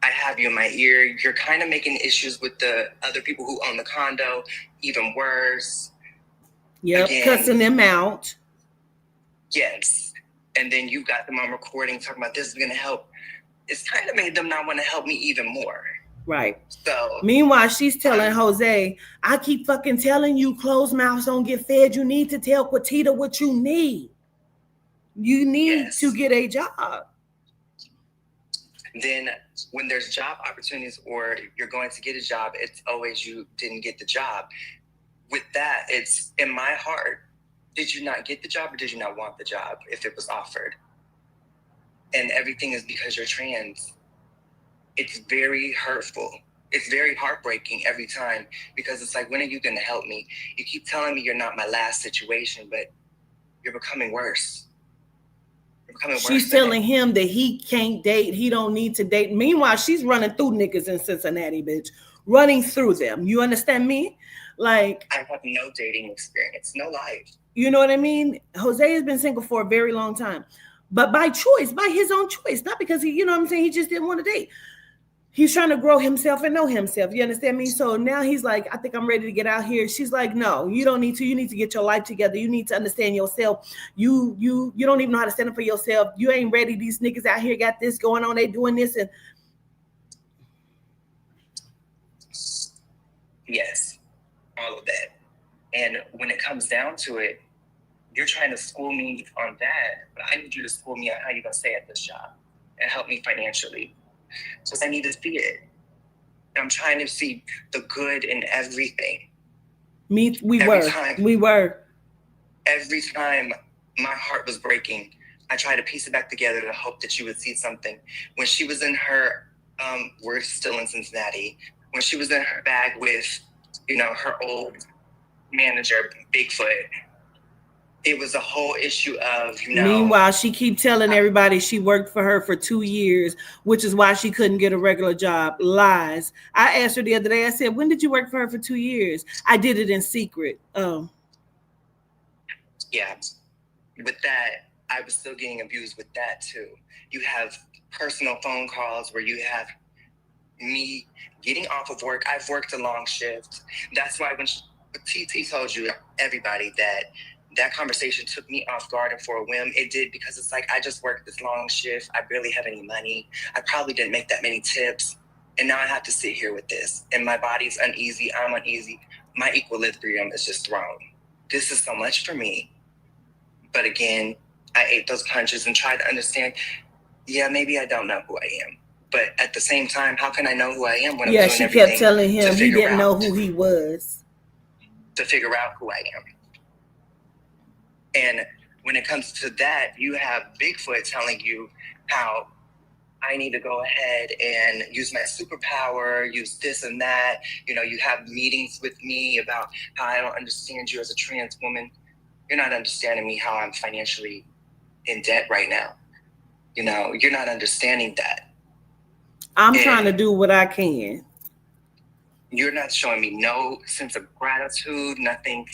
I have you in my ear. You're kind of making issues with the other people who own the condo even worse. Yep, cussing them out. Yes. And then you got them on recording talking about this is going to help. It's kind of made them not want to help me even more. Right. So meanwhile, she's telling Jose, I keep fucking telling you closed mouths don't get fed. You need to tell Quatita what you need. You need to get a job. Then when there's job opportunities or you're going to get a job, it's always you didn't get the job. With that, it's in my heart, did you not get the job or did you not want the job if it was offered? And everything is because you're trans. It's very hurtful. It's very heartbreaking every time, because it's like, when are you going to help me? You keep telling me you're not my last situation, but you're becoming worse. She's telling him that he can't date. He don't need to date. Meanwhile, she's running through niggas in Cincinnati, bitch. Running through them. You understand me? Like, I have no dating experience, no life. You know what I mean? Jose has been single for a very long time, but by choice, by his own choice, not because he, you know what I'm saying? He just didn't want to date. He's trying to grow himself and know himself. You understand me? So now he's like, I think I'm ready to get out here. She's like, no, you don't need to. You need to get your life together. You need to understand yourself. You don't even know how to stand up for yourself. You ain't ready. These niggas out here got this going on. They doing this. And yes, all of that. And when it comes down to it, you're trying to school me on that, but I need you to school me on how you're going to stay at this job and help me financially. So I need to see it. I'm trying to see the good in everything. We were. Every time my heart was breaking, I tried to piece it back together to hope that you would see something. When she was in her, we're still in Cincinnati, when she was in her bag with, her old manager, Bigfoot, it was a whole issue of, Meanwhile, she keep telling everybody she worked for her for 2 years, which is why she couldn't get a regular job. Lies. I asked her the other day, I said, when did you work for her for 2 years? I did it in secret. Oh. Yeah. With that, I was still getting abused with that too. You have personal phone calls where you have me getting off of work. I've worked a long shift. That's why when TT told you, everybody, that conversation took me off guard and for a whim. It did, because it's like, I just worked this long shift. I barely have any money. I probably didn't make that many tips. And now I have to sit here with this. And my body's uneasy. I'm uneasy. My equilibrium is just thrown. This is so much for me. But again, I ate those punches and tried to understand, yeah, maybe I don't know who I am. But at the same time, how can I know who I am when I'm doing everything? Yeah, she kept telling him he didn't know who he was. To figure out who I am. And when it comes to that, you have Bigfoot telling you how I need to go ahead and use my superpower, use this and that. You have meetings with me about how I don't understand you as a trans woman. you're not understanding me how I'm financially in debt right now. You know, you're not understanding that. I'm trying to do what I can. You're not showing me no sense of gratitude, nothing.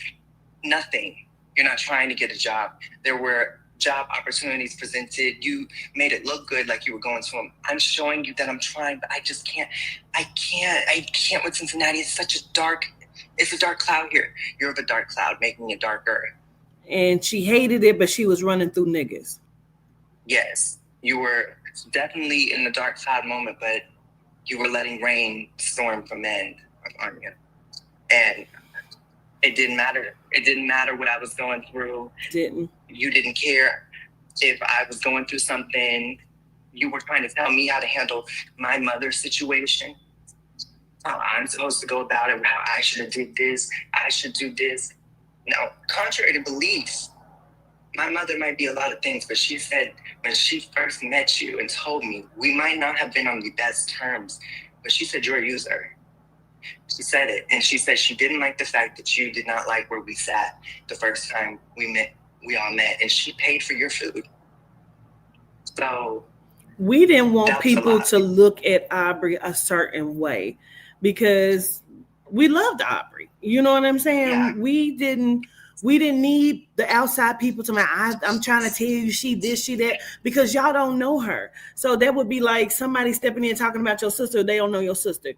You're not trying to get a job. There were job opportunities presented. You made it look good, like you were going to them. I'm showing you that I'm trying, but I just can't. I can't with Cincinnati. It's a dark cloud here. You're the dark cloud, making it darker. And she hated it, but she was running through niggas. Yes, you were definitely in the dark cloud moment, but you were letting rain storm from men on you. And it didn't matter. It didn't matter what I was going through. You didn't care if I was going through something. You were trying to tell me how to handle my mother's situation, how I'm supposed to go about it, how I should have did this, I should do this. Now, contrary to beliefs, my mother might be a lot of things, but she said when she first met you and told me, we might not have been on the best terms, but she said you're a user. She said it, and she said she didn't like the fact that you did not like where we sat the first time we all met, and she paid for your food. So we didn't want people to look at Aubrey a certain way because we loved Aubrey. You know what I'm saying? Yeah. We didn't need the outside people to I'm trying to tell you she this, she that, because y'all don't know her. So that would be like somebody stepping in talking about your sister. They don't know your sister.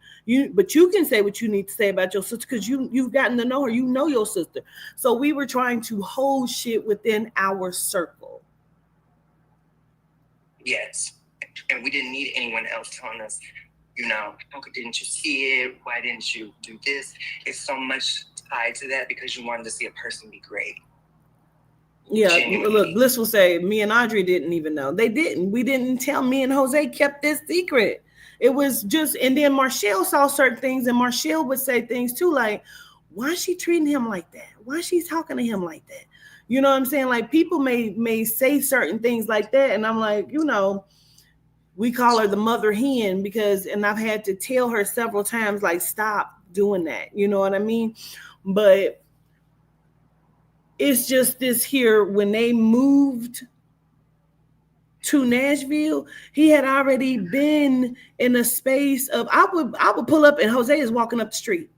But you can say what you need to say about your sister because you've gotten to know her. You know your sister. So we were trying to hold shit within our circle. Yes. And we didn't need anyone else telling us, you know, how didn't you see it? Why didn't you do this? It's so much tied to that because you wanted to see a person be great. Yeah, genuinely. Look, Bliss will say, me and Audrey didn't even know. They didn't. We didn't tell. Me and Jose kept this secret. It was just, and then Marshall saw certain things, and Marshall would say things too, like, why is she treating him like that? Why is she talking to him like that? You know what I'm saying? Like, people may say certain things like that, and I'm like, you know, we call her the mother hen and I've had to tell her several times, like, stop doing that. You know what I mean? But it's just this here, when they moved to Nashville, he had already been in a space of, I would pull up and Jose is walking up the street.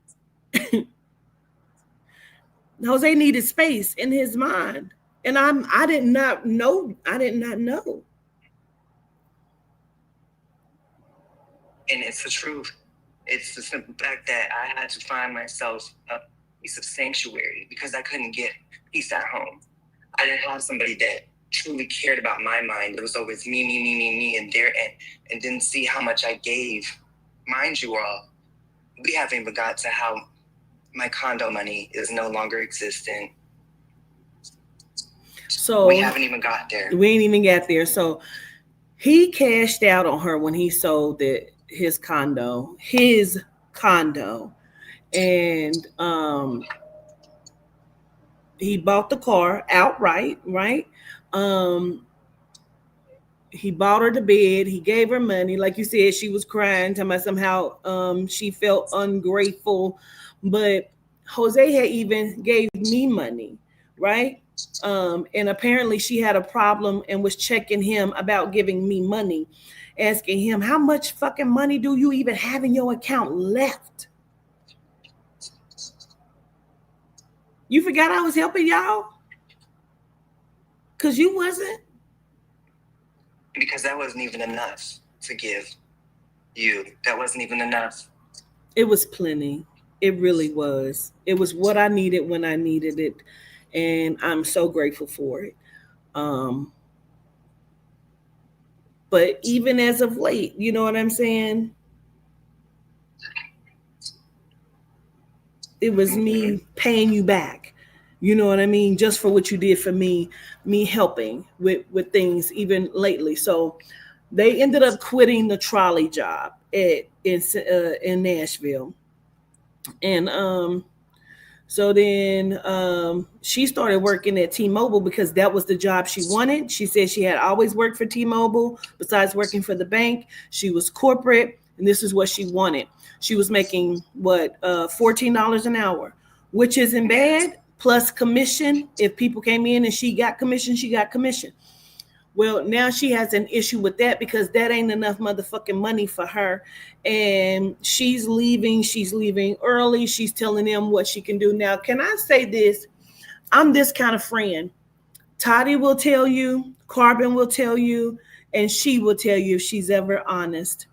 Jose needed space in his mind. And I did not know. And it's the truth. It's the simple fact that I had to find myself a piece of sanctuary because I couldn't get peace at home. I didn't have somebody that truly cared about my mind. It was always me, and their end, and didn't see how much I gave. Mind you all, we haven't even got to how my condo money is no longer existent. So we haven't even got there. We ain't even got there. So he cashed out on her when he sold his condo, and he bought the car outright, right? He bought her the bed. He gave her money. Like you said, she was crying, talking about somehow she felt ungrateful. But Jose had even gave me money, right? And apparently she had a problem and was checking him about giving me money, asking him, how much fucking money do you even have in your account left? You forgot I was helping y'all? Because you wasn't? Because that wasn't even enough to give you. That wasn't even enough. It was plenty. It really was. It was what I needed when I needed it. And I'm so grateful for it. But even as of late, you know what I'm saying? It was me paying you back. You know what I mean? Just for what you did for me helping with things even lately. So they ended up quitting the trolley job in Nashville. And so then she started working at T-Mobile because that was the job she wanted. She said she had always worked for T-Mobile. Besides working for the bank, she was corporate, and this is what she wanted. She was making $14 an hour, which isn't bad. plus commission. If people came in and she got commission, she got commission. Well, now she has an issue with that because that ain't enough motherfucking money for her. And she's leaving. She's leaving early. She's telling them what she can do. Now, can I say this? I'm this kind of friend. Toddy will tell you, Carbon will tell you, and she will tell you if she's ever honest.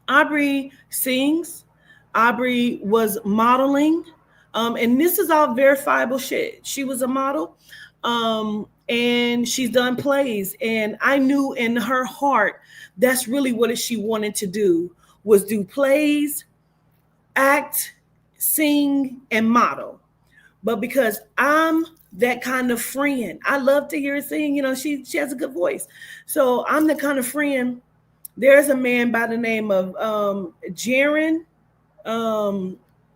Aubrey sings. Aubrey was modeling. And this is all verifiable shit. She was a model. And she's done plays. And I knew in her heart, that's really what she wanted to do, was do plays, act, sing, and model. But because I'm that kind of friend, I love to hear her sing. You know, she has a good voice. So I'm the kind of friend. There's a man by the name of Jaron.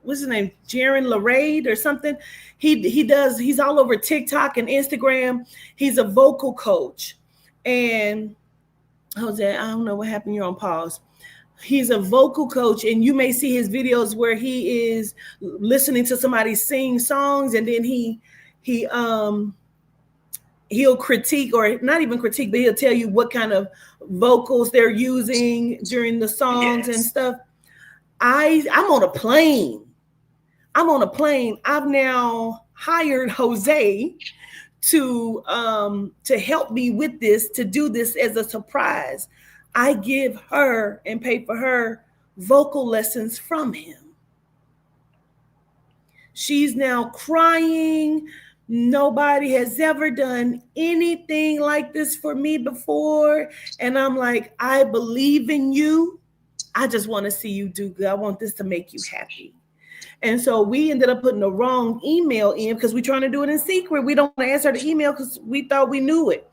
What's his name? Jaron Larade or something. He's all over TikTok and Instagram. He's a vocal coach. And Jose, I don't know what happened. You're on pause. He's a vocal coach, and you may see his videos where he is listening to somebody sing songs, and then he'll critique, or not even critique, but he'll tell you what kind of vocals they're using during the songs and stuff. I'm on a plane. I've now hired Jose to help me with this, to do this as a surprise. I give her and pay for her vocal lessons from him. She's now crying. Nobody has ever done anything like this for me before. And I'm like, I believe in you. I just want to see you do good. I want this to make you happy. And so we ended up putting the wrong email in because we're trying to do it in secret. We don't want to answer the email because we thought we knew it.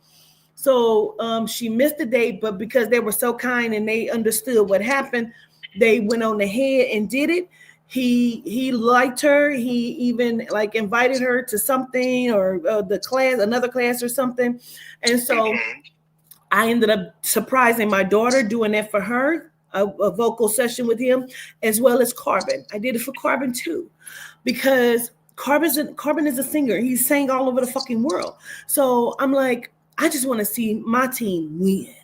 So she missed the date, but because they were so kind and they understood what happened, they went on ahead and did it. He liked her. He even like invited her to something or another class or something. And so I ended up surprising my daughter, doing that for her, a vocal session with him, as well as Carbon. I did it for Carbon too, because Carbon is a singer. He sang all over the fucking world. So I'm like, I just want to see my team win.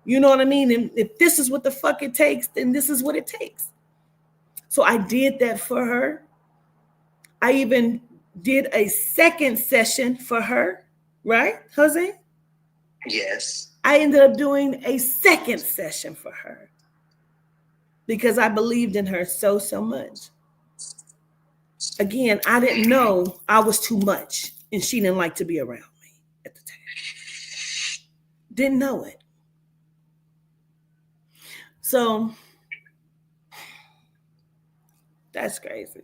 You know what I mean? And if this is what the fuck it takes, then this is what it takes. So I did that for her. I even did a second session for her, right, Jose? Yes. I ended up doing a second session for her because I believed in her so much. Again, I didn't know I was too much and she didn't like to be around me at the time. Didn't know it. So that's crazy.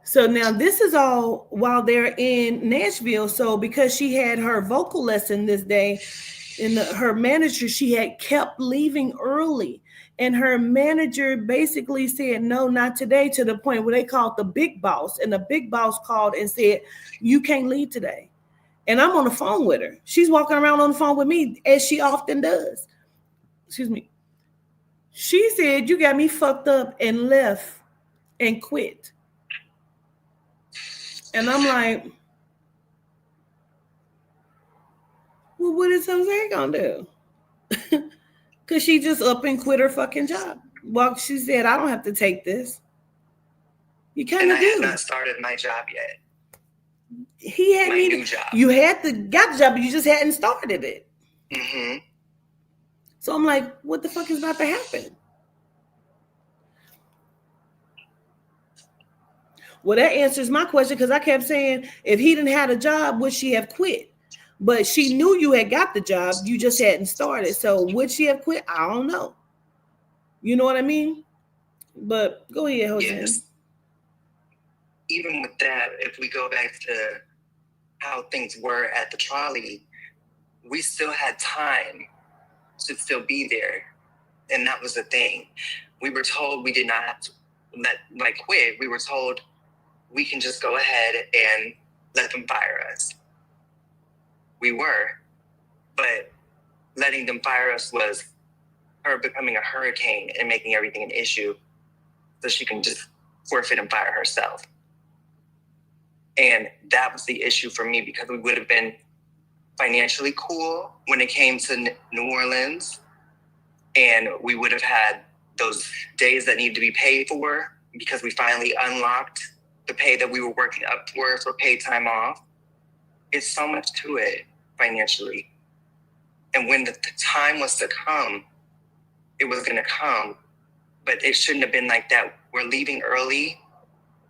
So now this is all while they're in Nashville. So because she had her vocal lesson this day, and her manager, she had kept leaving early. And her manager basically said, no, not today, to the point where they called the big boss. And the big boss called and said, you can't leave today. And I'm on the phone with her. She's walking around on the phone with me, as she often does. Excuse me. She said, you got me fucked up and left and quit. And I'm like, well, what is Jose gonna do? Because she just up and quit her fucking job. Well, she said, I don't have to take this. You kind of do. I had not started my job yet. He had my new job. You got the job, but you just hadn't started it. Mm-hmm. So I'm like, what the fuck is about to happen? Well, that answers my question, because I kept saying, if he didn't have a job, would she have quit? But she knew you had got the job, you just hadn't started. So would she have quit? I don't know. You know what I mean? But go ahead, Jose. Yes. Even with that, if we go back to how things were at the trolley, we still had time to still be there. And that was the thing. We were told we did not have to quit. We were told we can just go ahead and let them fire us. We were. But letting them fire us was her becoming a hurricane and making everything an issue so she can just forfeit and fire herself. And that was the issue for me, because we would have been financially cool when it came to New Orleans. And we would have had those days that needed to be paid for, because we finally unlocked the pay that we were working up for paid time off. It's so much to it financially. And when the time was to come, it was going to come. But it shouldn't have been like that. We're leaving early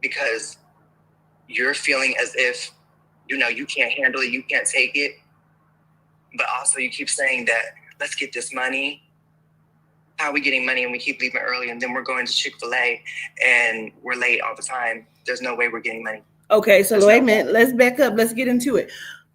because you're feeling as if, you can't handle it, you can't take it. But also you keep saying that, let's get this money. How are we getting money? And we keep leaving early, and then we're going to Chick-fil-A and we're late all the time. There's no way we're getting money. Okay, so wait a minute. Let's back up. Let's get into it.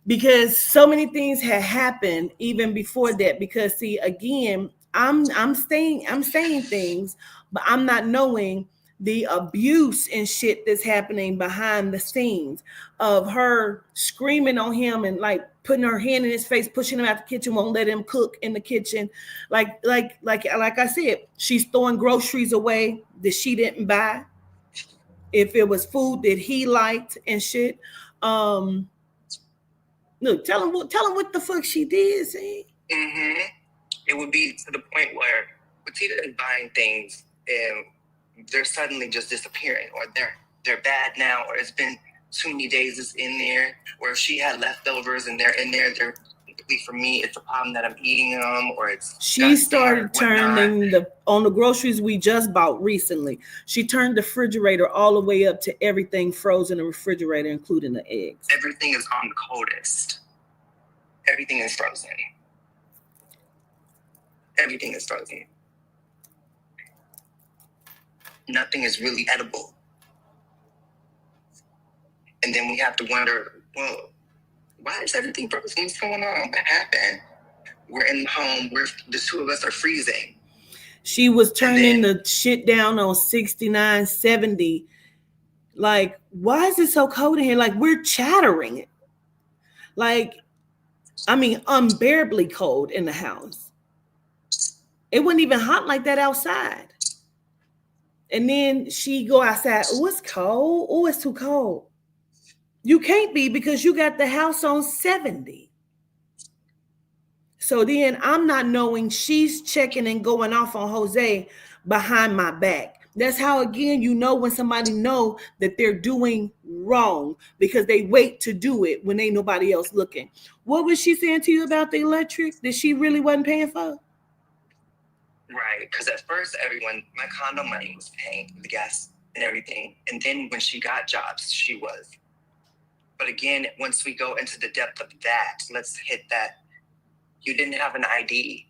Because so many things had happened even before that. Because see, again, I'm saying things, but I'm not knowing the abuse and shit that's happening behind the scenes of her screaming on him and like putting her hand in his face, pushing him out the kitchen, won't let him cook in the kitchen. Like I said, she's throwing groceries away that she didn't buy. If it was food that he liked and shit. Look, tell him what the fuck she did, see? Mm-hmm. It would be to the point where Petita is buying things and they're suddenly just disappearing, or they're bad now, or it's been too many days it's in there, or if she had leftovers and they're in there, they're complete for me. It's a problem that I'm eating them, or it's she started turning on the groceries we just bought recently. She turned the refrigerator all the way up to everything frozen in the refrigerator, including the eggs. Everything is on the coldest. Everything is frozen. Everything is frozen. Nothing is really edible. And then we have to wonder, well, why is everything frozen? What's going on? What happened? We're in the home. The two of us are freezing. She was turning the shit down on 69, 70. Like, why is it so cold in here? Like, we're chattering. Like, I mean, unbearably cold in the house. It wasn't even hot like that outside. And then she go outside. Oh, it's cold. Oh, it's too cold. You can't be, because you got the house on 70. So then I'm not knowing, she's checking and going off on Jose behind my back. That's how, again, you know when somebody know that they're doing wrong, because they wait to do it when ain't nobody else looking. What was she saying to you about the electric that she really wasn't paying for? Right, because at first my condo money was paying the gas and everything. And then when she got jobs, she was. But again, once we go into the depth of that, let's hit that. You didn't have an ID.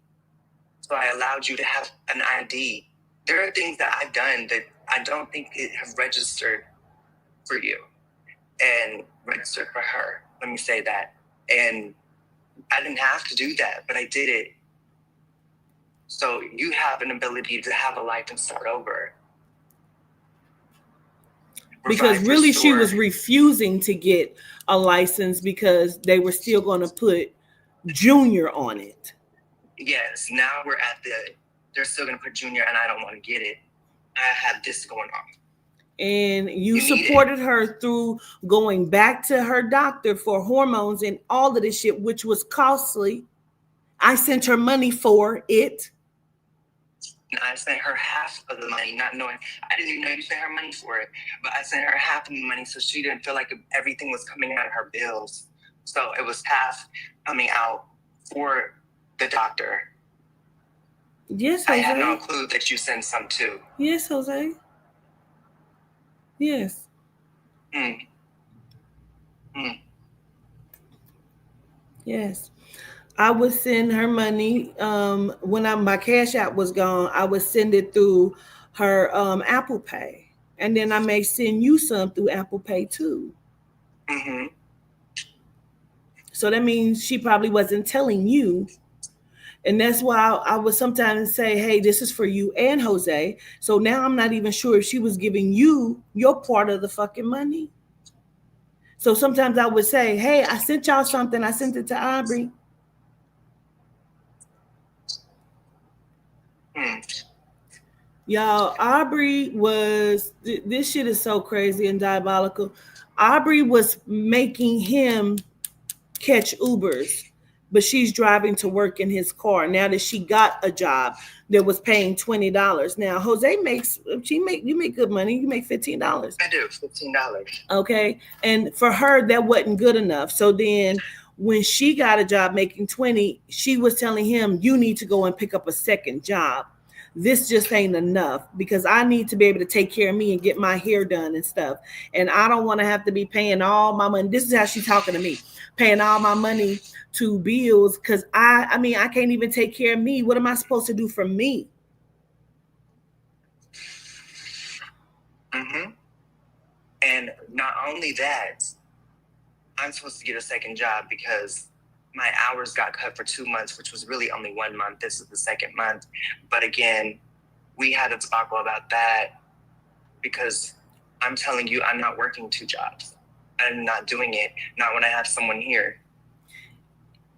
So I allowed you to have an ID. There are things that I've done that I don't think it have registered for you and registered for her. Let me say that. And I didn't have to do that, but I did it. So you have an ability to have a life and start over. Because really she was refusing to get a license because they were still going to put Junior on it. Yes, now we're at they're still going to put Junior, and I don't want to get it. I have this going on. And you supported her through going back to her doctor for hormones and all of this shit, which was costly. I sent her money for it. And I sent her half of the money, not knowing. I didn't even know you sent her money for it. But I sent her half of the money so she didn't feel like everything was coming out of her bills. So it was half coming out for the doctor. Yes, Jose. I had no clue that you sent some too. Yes, Jose. Yes. Yes. I would send her money when my Cash App was gone. I would send it through her Apple Pay, and then I may send you some through Apple Pay too. Mm-hmm. So that means she probably wasn't telling you, and that's why I would sometimes say, "Hey, this is for you and Jose." So now I'm not even sure if she was giving you your part of the fucking money. So sometimes I would say, "Hey, I sent y'all something. I sent it to Aubrey." Y'all, Aubrey was, this shit is so crazy and diabolical. Aubrey was making him catch Ubers, but she's driving to work in his car. Now that she got a job that was paying $20. Now Jose you make good money. You make $15. I do, $15. Okay. And for her, that wasn't good enough. So then when she got a job making 20, she was telling him, you need to go and pick up a second job. This just ain't enough because I need to be able to take care of me and get my hair done and stuff. And I don't want to have to be paying all my money. This is how she's talking to me, paying all my money to bills because I can't even take care of me. What am I supposed to do for me? Mm-hmm. And not only that, I'm supposed to get a second job because my hours got cut for 2 months, which was really only 1 month. This is the second month. But again, we had a debacle about that because I'm telling you, I'm not working 2 jobs. I'm not doing it. Not when I have someone here.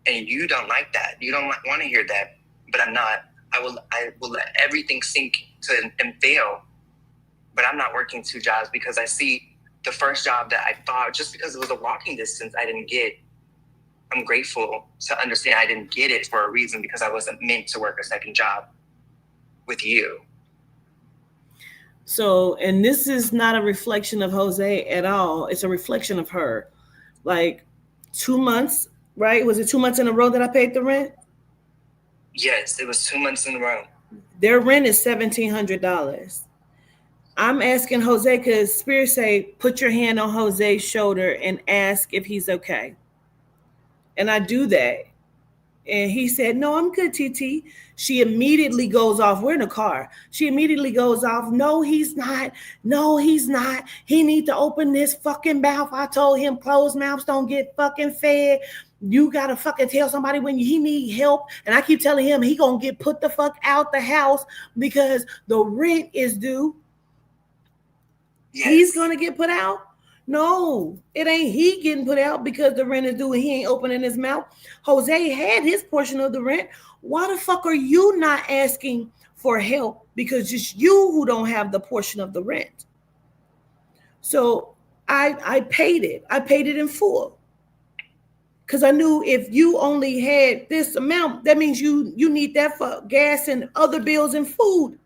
And you don't like that. You don't want to hear that. But I'm not. I will let everything sink and fail. But I'm not working 2 jobs because I see the first job that I thought, just because it was a walking distance, I didn't get. I'm grateful to understand I didn't get it for a reason because I wasn't meant to work a second job with you. So, and this is not a reflection of Jose at all. It's a reflection of her. Like 2 months, right? Was it 2 months in a row that I paid the rent? Yes, it was 2 months in a row. Their rent is $1,700. I'm asking Jose because Spirit say, put your hand on Jose's shoulder and ask if he's okay. And I do that. And he said, no, I'm good, TT. She immediately goes off. We're in a car. She immediately goes off. No, he's not. No, he's not. He need to open this fucking mouth. I told him closed mouths don't get fucking fed. You got to fucking tell somebody when he need help. And I keep telling him he going to get put the fuck out the house because the rent is due. Yes. He's going to get put out. No, it ain't he getting put out because the rent is due and he ain't opening his mouth. Jose had his portion of the rent. Why the fuck are you not asking for help? Because it's you who don't have the portion of the rent. So I paid it. I paid it in full. Because I knew if you only had this amount, that means you need that for gas and other bills and food.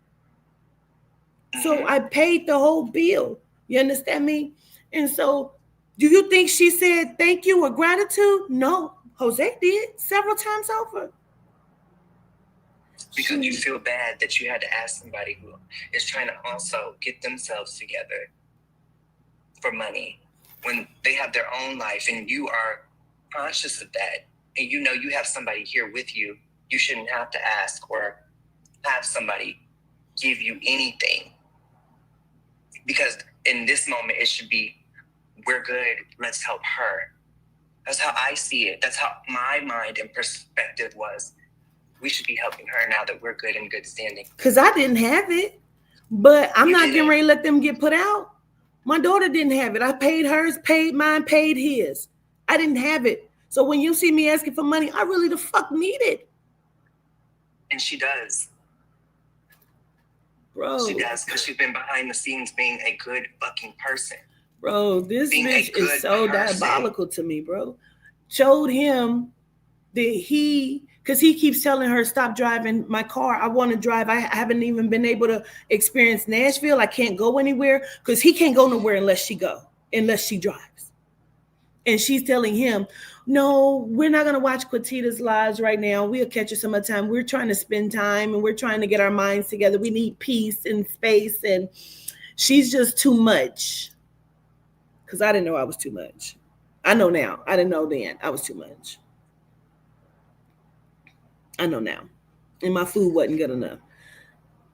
So I paid the whole bill. You understand me? And so, do you think she said thank you or gratitude? No, Jose did several times over. Because you feel bad that you had to ask somebody who is trying to also get themselves together for money when they have their own life and you are conscious of that and you know you have somebody here with you. You shouldn't have to ask or have somebody give you anything. Because in this moment, it should be, we're good, let's help her. That's how I see it. That's how my mind and perspective was. We should be helping her now that we're good and good standing. Because I didn't have it, but I'm not getting ready to let them get put out. My daughter didn't have it. I paid hers, paid mine, paid his. I didn't have it. So when you see me asking for money, I really the fuck need it. And she does. Bro. She does, because she's been behind the scenes being a good fucking person. Bro, this bitch is so diabolical to me, bro. Showed him that because he keeps telling her, stop driving my car. I want to drive. I haven't even been able to experience Nashville. I can't go anywhere because he can't go nowhere unless she drives. And she's telling him, no, we're not going to watch Quatita's lives right now. We'll catch her some other time. We're trying to spend time and we're trying to get our minds together. We need peace and space. And she's just too much. Because I didn't know I was too much. I know now. I didn't know then. I was too much. I know now. And my food wasn't good enough.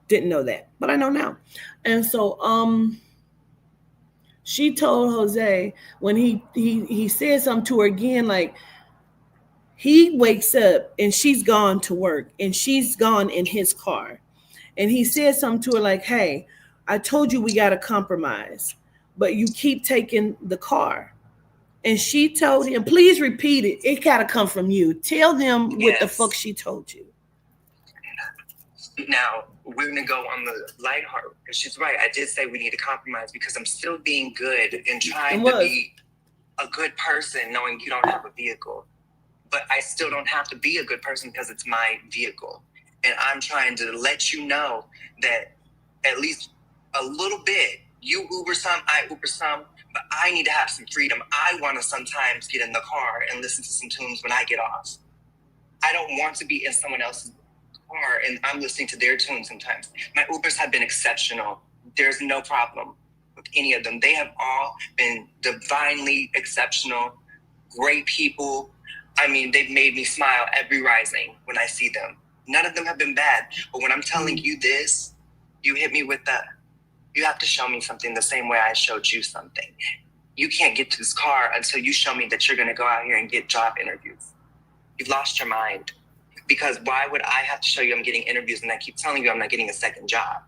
Didn't know that. But I know now. And so, she told Jose when he said something to her again, like he wakes up and she's gone to work and she's gone in his car. And he said something to her like, hey, I told you we got to compromise, but you keep taking the car. And she told him, please repeat it. It got to come from you. Tell them what the fuck she told you. Now, we're going to go on the lighthearted. She's right. I did say we need to compromise because I'm still being good and trying to be a good person knowing you don't have a vehicle. But I still don't have to be a good person because it's my vehicle. And I'm trying to let you know that at least a little bit, you Uber some, I Uber some, but I need to have some freedom. I want to sometimes get in the car and listen to some tunes when I get off. I don't want to be in someone else's car and I'm listening to their tunes sometimes. My Ubers have been exceptional. There's no problem with any of them. They have all been divinely exceptional, great people. I mean, they've made me smile every rising when I see them. None of them have been bad. But when I'm telling you this, you hit me with that. You have to show me something the same way I showed you something. You can't get to this car until you show me that you're going to go out here and get job interviews. You've lost your mind. Because why would I have to show you I'm getting interviews and I keep telling you I'm not getting a second job?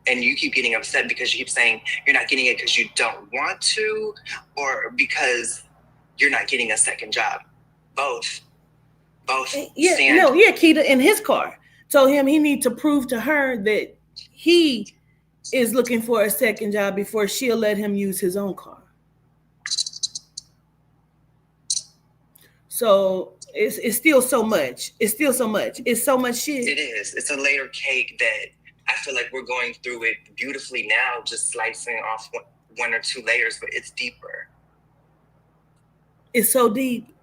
And you keep getting upset because you keep saying you're not getting it because you don't want to or because you're not getting a second job. Both. Yeah, Keita in his car told him he need to prove to her that he is looking for a second job before she'll let him use his own car. So it's still so much. It's still so much. It's so much shit. It is. It's a layer cake that I feel like we're going through it beautifully now, just slicing off one or two layers, but it's deeper. It's so deep.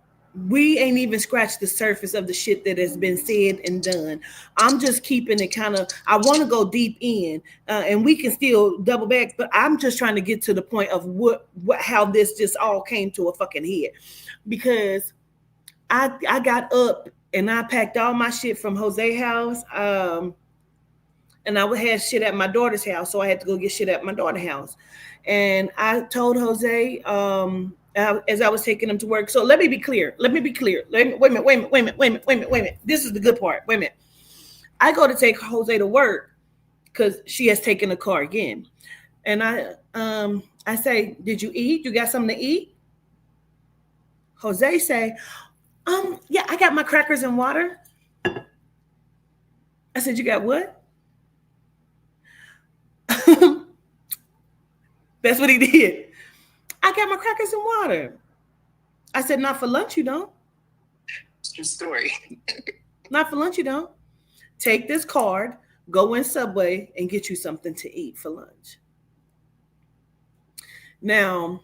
We ain't even scratched the surface of the shit that has been said and done. I'm just keeping it kind of, I want to go deep in and we can still double back, but I'm just trying to get to the point of how this just all came to a fucking head. Because I got up and I packed all my shit from Jose's house. And I had shit at my daughter's house. So I had to go get shit at my daughter's house. And I told Jose, as I was taking him to work. So let me be clear. Wait a minute. This is the good part. Wait a minute. I go to take Jose to work because she has taken the car again. And I say, did you eat? You got something to eat? Jose say, yeah, I got my crackers and water. I said, you got what? That's what he did. I got my crackers and water. I said, not for lunch, you don't. True story. Not for lunch, you don't. Take this card, go in Subway, and get you something to eat for lunch. Now,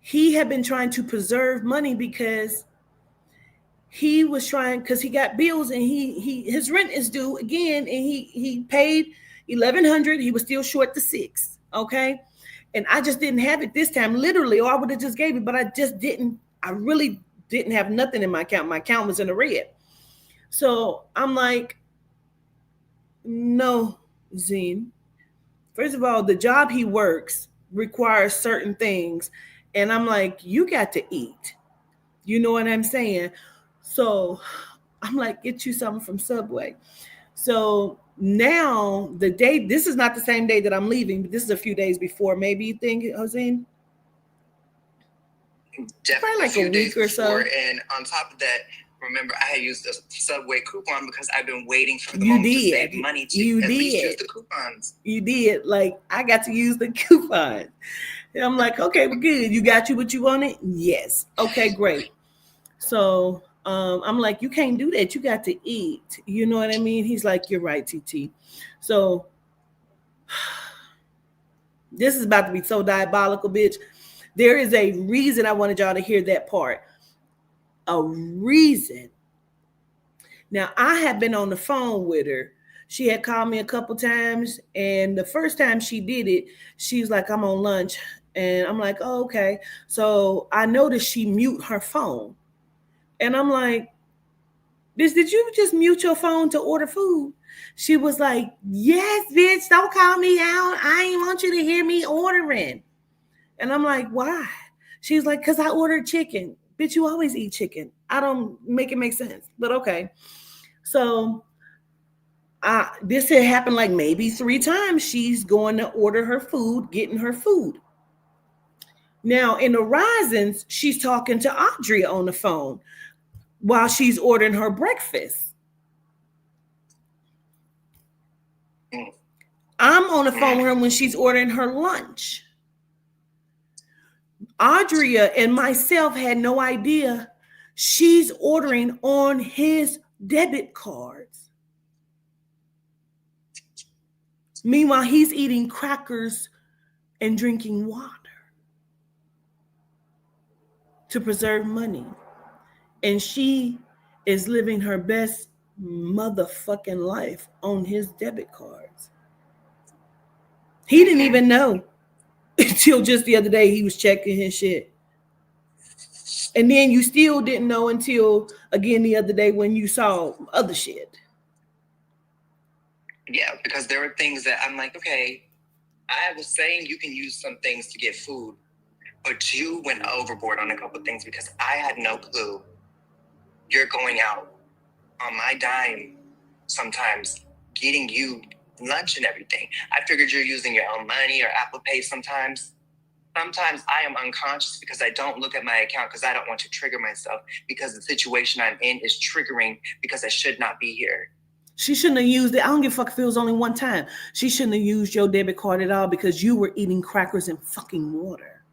he had been trying to preserve money because he was trying, because he got bills and his rent is due again, and he paid $1,100. He was still short the $600. Okay. And I just didn't have it this time, literally, or I would have just gave it, but I just didn't. I really didn't have nothing in my account. My account was in the red. So I'm like, no, Zine. First of all, the job he works requires certain things. And I'm like, you got to eat. You know what I'm saying? So I'm like, get you something from Subway. So now the day, this is not the same day that I'm leaving, but this is a few days before. Maybe you think, Jose? Definitely like a week or so. And on top of that, remember, I had used the Subway coupon because I've been waiting for the moment to save money to at least use the coupons. You did. Like, I got to use the coupon. And I'm like, okay, we're good. You got what you wanted? Yes. Okay, great. So I'm like, you can't do that. You got to eat. You know what I mean? He's like, you're right, TT. So this is about to be so diabolical, bitch. There is a reason I wanted y'all to hear that part. A reason. Now, I have been on the phone with her. She had called me a couple times, and the first time she did it, she's like, I'm on lunch. And I'm like, oh, okay. So I noticed she mute her phone. And I'm like, bitch, did you just mute your phone to order food? She was like, yes, bitch, don't call me out. I ain't want you to hear me ordering. And I'm like, why? She's like, because I ordered chicken. Bitch, you always eat chicken. I don't make it make sense, but okay. So this had happened like maybe 3 times. She's going to order her food, getting her food. Now, in the Risings, she's talking to Audrey on the phone while she's ordering her breakfast. I'm on the phone with her when she's ordering her lunch. Audria and myself had no idea she's ordering on his debit cards. Meanwhile, he's eating crackers and drinking water to preserve money. And she is living her best motherfucking life on his debit cards. He didn't even know until just the other day he was checking his shit. And then you still didn't know until, again, the other day when you saw other shit. Yeah, because there were things that I'm like, okay, I was saying you can use some things to get food, but you went overboard on a couple of things because I had no clue. You're going out on my dime sometimes, getting you lunch and everything. I figured you're using your own money or Apple Pay sometimes. Sometimes I am unconscious because I don't look at my account because I don't want to trigger myself because the situation I'm in is triggering because I should not be here. She shouldn't have used it. I don't give a fuck if it was only one time. She shouldn't have used your debit card at all because you were eating crackers and fucking water.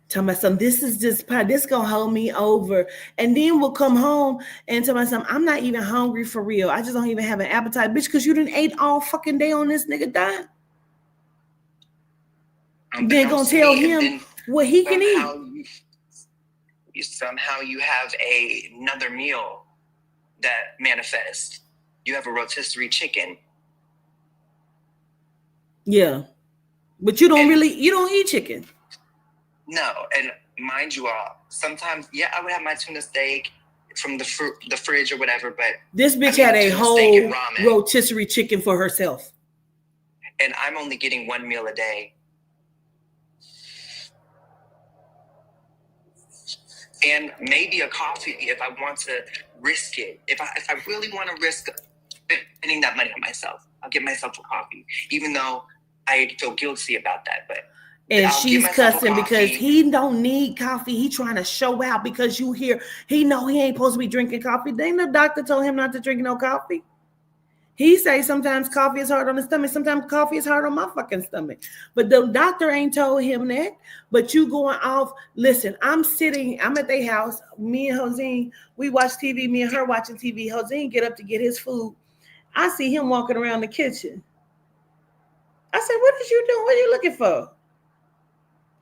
Tell my son, this is just pie. This gonna hold me over. And then we'll come home and tell my son, I'm not even hungry for real. I just don't even have an appetite. Bitch, because you didn't ate all fucking day on this nigga diet. Then gonna tell him what he can eat. Somehow you have another meal that manifests. You have a rotisserie chicken. Yeah. But you don't eat chicken. No, and mind you all, sometimes, yeah, I would have my tuna steak from the fridge or whatever, but this bitch had a whole rotisserie chicken for herself. And I'm only getting one meal a day. And maybe a coffee if I want to risk it. If I really want to risk spending that money on myself, I'll get myself a coffee, even though I feel guilty about that. But and she's cussing because he don't need coffee. He trying to show out because you hear he know he ain't supposed to be drinking coffee. Then the doctor told him not to drink no coffee. He say sometimes coffee is hard on the stomach. Sometimes coffee is hard on my fucking stomach. But the doctor ain't told him that. But you going off. Listen, I'm at their house. Me and Josine, we watch TV. Me and her watching TV. Josine get up to get his food. I see him walking around the kitchen. I said, what is you doing? What are you looking for?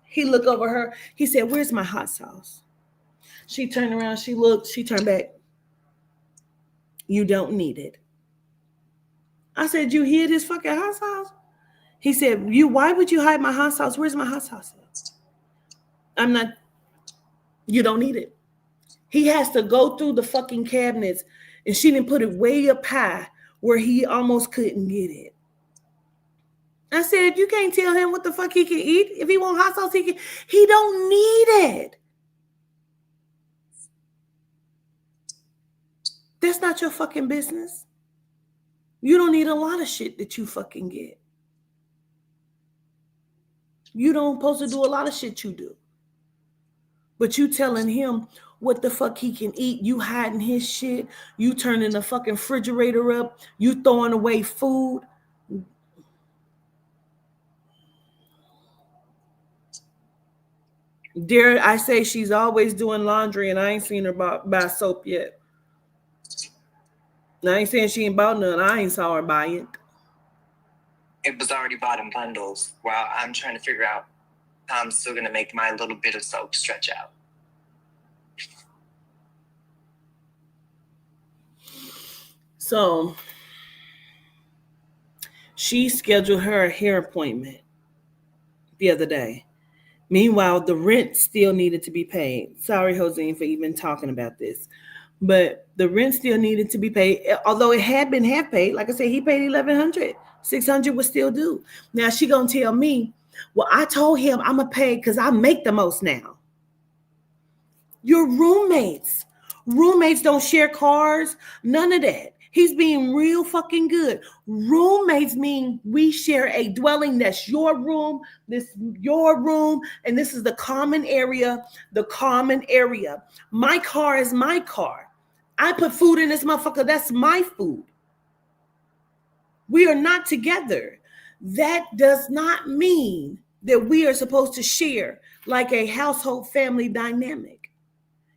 He looked over her. He said, where's my hot sauce? She turned around. She looked. She turned back. You don't need it. I said, you hid his fucking hot sauce? He said, why would you hide my hot sauce? Where's my hot sauce? You don't need it. He has to go through the fucking cabinets, and she didn't put it way up high where he almost couldn't get it. I said, you can't tell him what the fuck he can eat. If he want hot sauce, he don't need it. That's not your fucking business. You don't need a lot of shit that you fucking get. You don't supposed to do a lot of shit you do. But you telling him what the fuck he can eat. You hiding his shit. You turning the fucking refrigerator up. You throwing away food. Dare I say she's always doing laundry and I ain't seen her buy soap yet. I ain't saying she ain't bought none. I ain't saw her buy it. It was already bought in bundles while I'm trying to figure out how I'm still going to make my little bit of soap stretch out. So she scheduled her hair appointment the other day. Meanwhile, the rent still needed to be paid. Sorry, Josine, for even talking about this. But the rent still needed to be paid. Although it had been half paid. Like I said, he paid $1,100. $600 was still due. Now she going to tell me, well, I told him I'm going to pay because I make the most now. Your roommates. Roommates don't share cars. None of that. He's being real fucking good. Roommates mean we share a dwelling. That's your room, your room, and this is the common area, My car is my car. I put food in this motherfucker. That's my food. We are not together. That does not mean that we are supposed to share like a household family dynamic.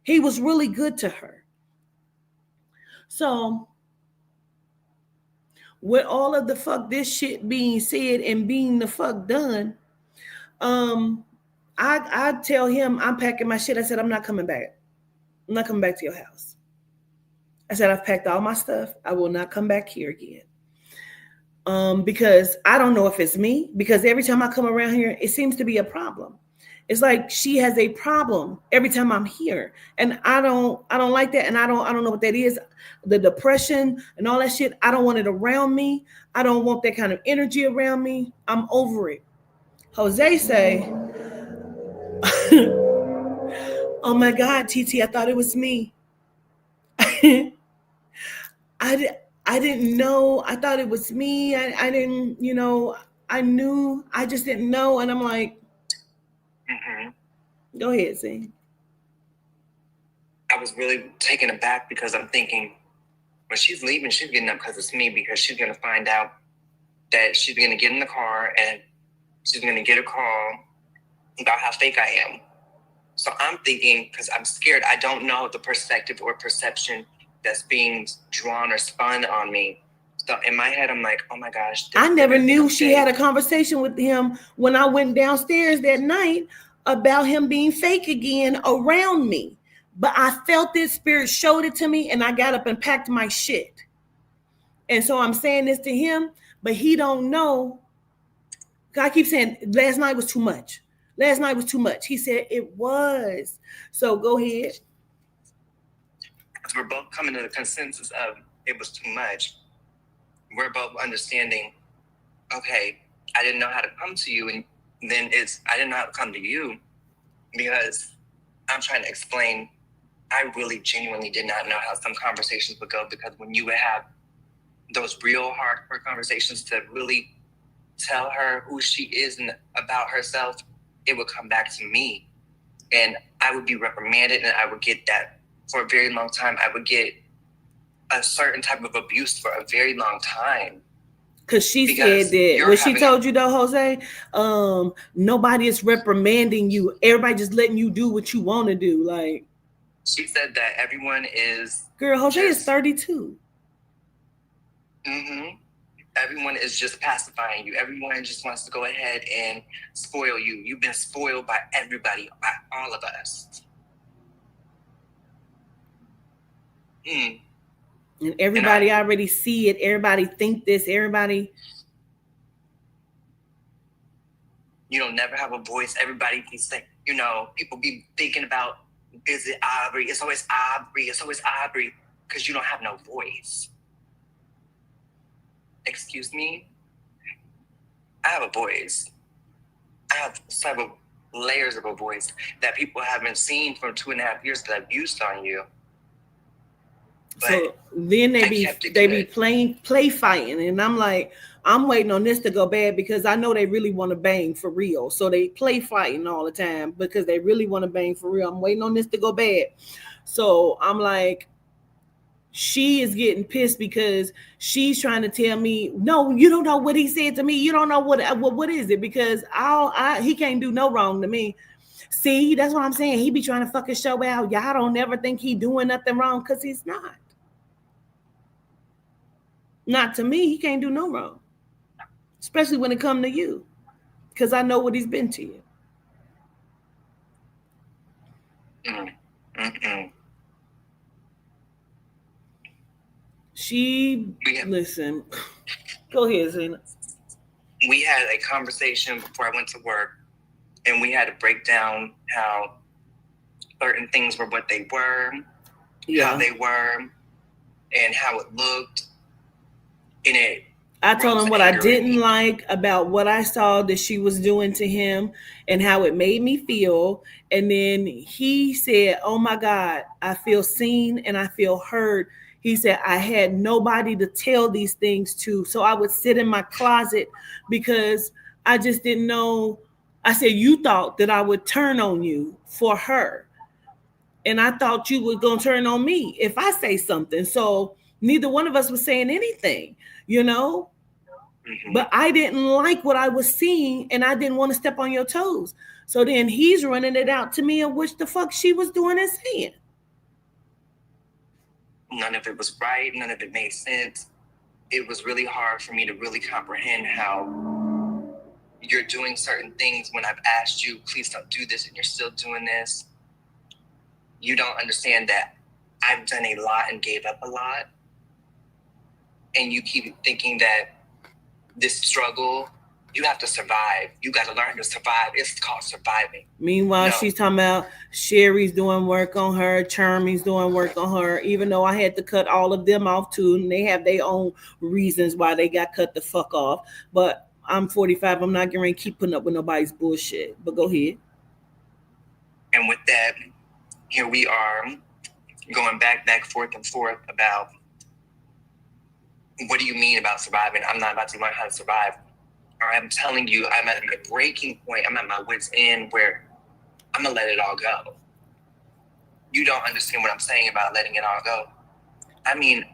He was really good to her. So, with all of the fuck this shit being said and being the fuck done, um, I tell him I'm packing my shit. I said I'm not coming back. I'm not coming back to your house. I said I've packed all my stuff. I will not come back here again. Because I don't know if it's me. Because every time I come around here, it seems to be a problem. It's like she has a problem every time I'm here, and I don't like that, and I don't know what that is. The depression and all that shit. I don't want it around me. I don't want that kind of energy around me. I'm over it. Jose say, "Oh my God, TT, I thought it was me. I didn't know. I thought it was me. I didn't, I knew. I just didn't know." And I'm like, Go ahead, see. I was really taken aback because I'm thinking, when she's leaving, she's getting up because it's me, because she's going to find out that she's going to get in the car and she's going to get a call about how fake I am. So I'm thinking, because I'm scared, I don't know the perspective or perception that's being drawn or spun on me. So in my head, I'm like, oh my gosh. I never knew she had a conversation with him when I went downstairs that night about him being fake again around me. But I felt this spirit showed it to me, and I got up and packed my shit. And so I'm saying this to him, but he don't know. I keep saying last night was too much. Last night was too much. He said it was. So go ahead. We're both coming to the consensus of it was too much. We're both understanding, okay, I didn't know how to come to you, and then I didn't know how to come to you, because I'm trying to explain. I really genuinely did not know how some conversations would go, because when you would have those real hardcore conversations to really tell her who she is and about herself, it would come back to me, and I would be reprimanded, and I would get that for a very long time. I would get a certain type of abuse for a very long time. Because she said that when she told you though, Jose, nobody is reprimanding you. Everybody just letting you do what you want to do. Like, she said that everyone is. Girl, Jose is 32. Mm-hmm. Everyone is just pacifying you. Everyone just wants to go ahead and spoil you. You've been spoiled by everybody, by all of us. And everybody already see it. Everybody think this. Everybody. You don't never have a voice. Everybody be saying, people be thinking about, is it Aubrey? It's always Aubrey. It's always Aubrey, because you don't have no voice. Excuse me? I have a voice. I have several layers of a voice that people haven't seen for 2.5 years that I've used on you. But so then they be play fighting, and I'm like, I'm waiting on this to go bad, because I know they really want to bang for real. So they play fighting all the time because they really want to bang for real. I'm waiting on this to go bad. So I'm like, she is getting pissed because she's trying to tell me, no, you don't know what he said to me. You don't know what is it, because he can't do no wrong to me. See, that's what I'm saying. He be trying to fucking show out. Y'all don't ever think he doing nothing wrong, because he's not. Not to me. He can't do no wrong. Especially when it come to you. Because I know what he's been to you. Listen. Go ahead, Zena. We had a conversation before I went to work, and we had to break down how certain things were what they were, how they were, and how it looked. And I told him what I didn't like about what I saw that she was doing to him and how it made me feel. And then he said, oh my God, I feel seen and I feel heard. He said, I had nobody to tell these things to. So I would sit in my closet because I just didn't know. I said, you thought that I would turn on you for her. And I thought you were going to turn on me if I say something. So neither one of us was saying anything, Mm-hmm. But I didn't like what I was seeing, and I didn't want to step on your toes. So then he's running it out to me of which the fuck she was doing and saying. None of it was right. None of it made sense. It was really hard for me to really comprehend how you're doing certain things when I've asked you, please don't do this, and you're still doing this. You don't understand that I've done a lot and gave up a lot. And you keep thinking that this struggle, you have to survive. You got to learn to survive. It's called surviving. Meanwhile, she's talking about Sherry's doing work on her, Charmy's doing work on her, even though I had to cut all of them off too, and they have their own reasons why they got cut the fuck off. But I'm 45. I'm not going to keep putting up with nobody's bullshit. But go ahead. And with that, here we are going back, forth, and forth about what do you mean about surviving? I'm not about to learn how to survive. Or I'm telling you, I'm at my breaking point. I'm at my wit's end where I'm going to let it all go. You don't understand what I'm saying about letting it all go. I mean,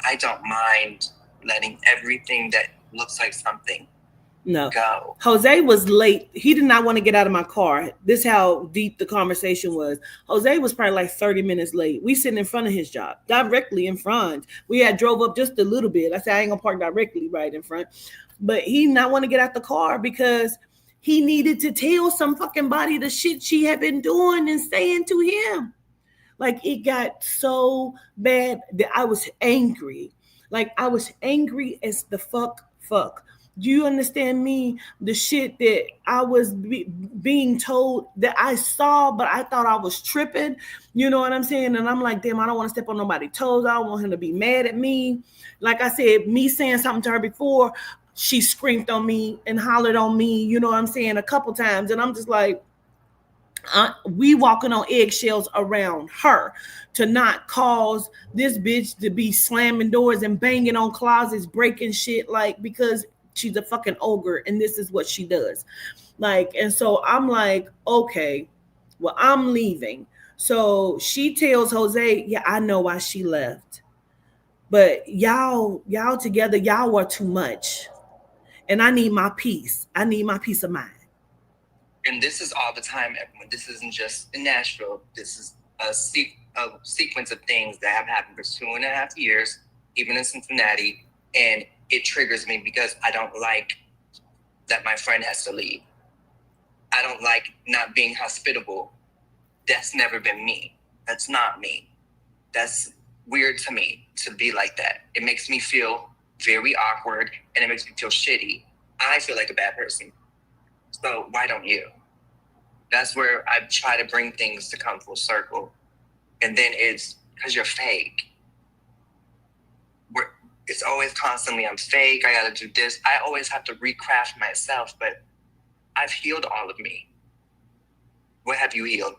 I don't mind letting everything that looks like something go. Jose was late. He did not want to get out of my car. This is how deep the conversation was. Jose was probably like 30 minutes late. We sitting in front of his job, directly in front. We had drove up just a little bit. I said, I ain't gonna park directly right in front. But he did not want to get out the car because he needed to tell some fucking body the shit she had been doing and saying to him. Like, it got so bad that I was angry. Like, I was angry as the fuck. Do you understand me? The shit that I was being told that I saw, but I thought I was tripping. You know what I'm saying? And I'm like, damn, I don't want to step on nobody's toes. I don't want him to be mad at me. Like I said, me saying something to her before, she screamed on me and hollered on me, you know what I'm saying, a couple times. And I'm just like, we walking on eggshells around her to not cause this bitch to be slamming doors and banging on closets, breaking shit, like, because she's a fucking ogre and this is what she does. Like, and so I'm like, okay, well, I'm leaving. So she tells Jose, yeah, I know why she left. But y'all together, y'all are too much. And I need my peace. I need my peace of mind. And this is all the time, everyone. This isn't just in Nashville. This is a sequence of things that have happened for 2.5 years, even in Cincinnati. And it triggers me because I don't like that my friend has to leave. I don't like not being hospitable. That's never been me. That's not me. That's weird to me to be like that. It makes me feel very awkward and it makes me feel shitty. I feel like a bad person. So why don't you? That's where I try to bring things to come full circle. And then it's because you're fake. It's always constantly, I'm fake, I gotta do this. I always have to recraft myself, but I've healed all of me. What have you healed?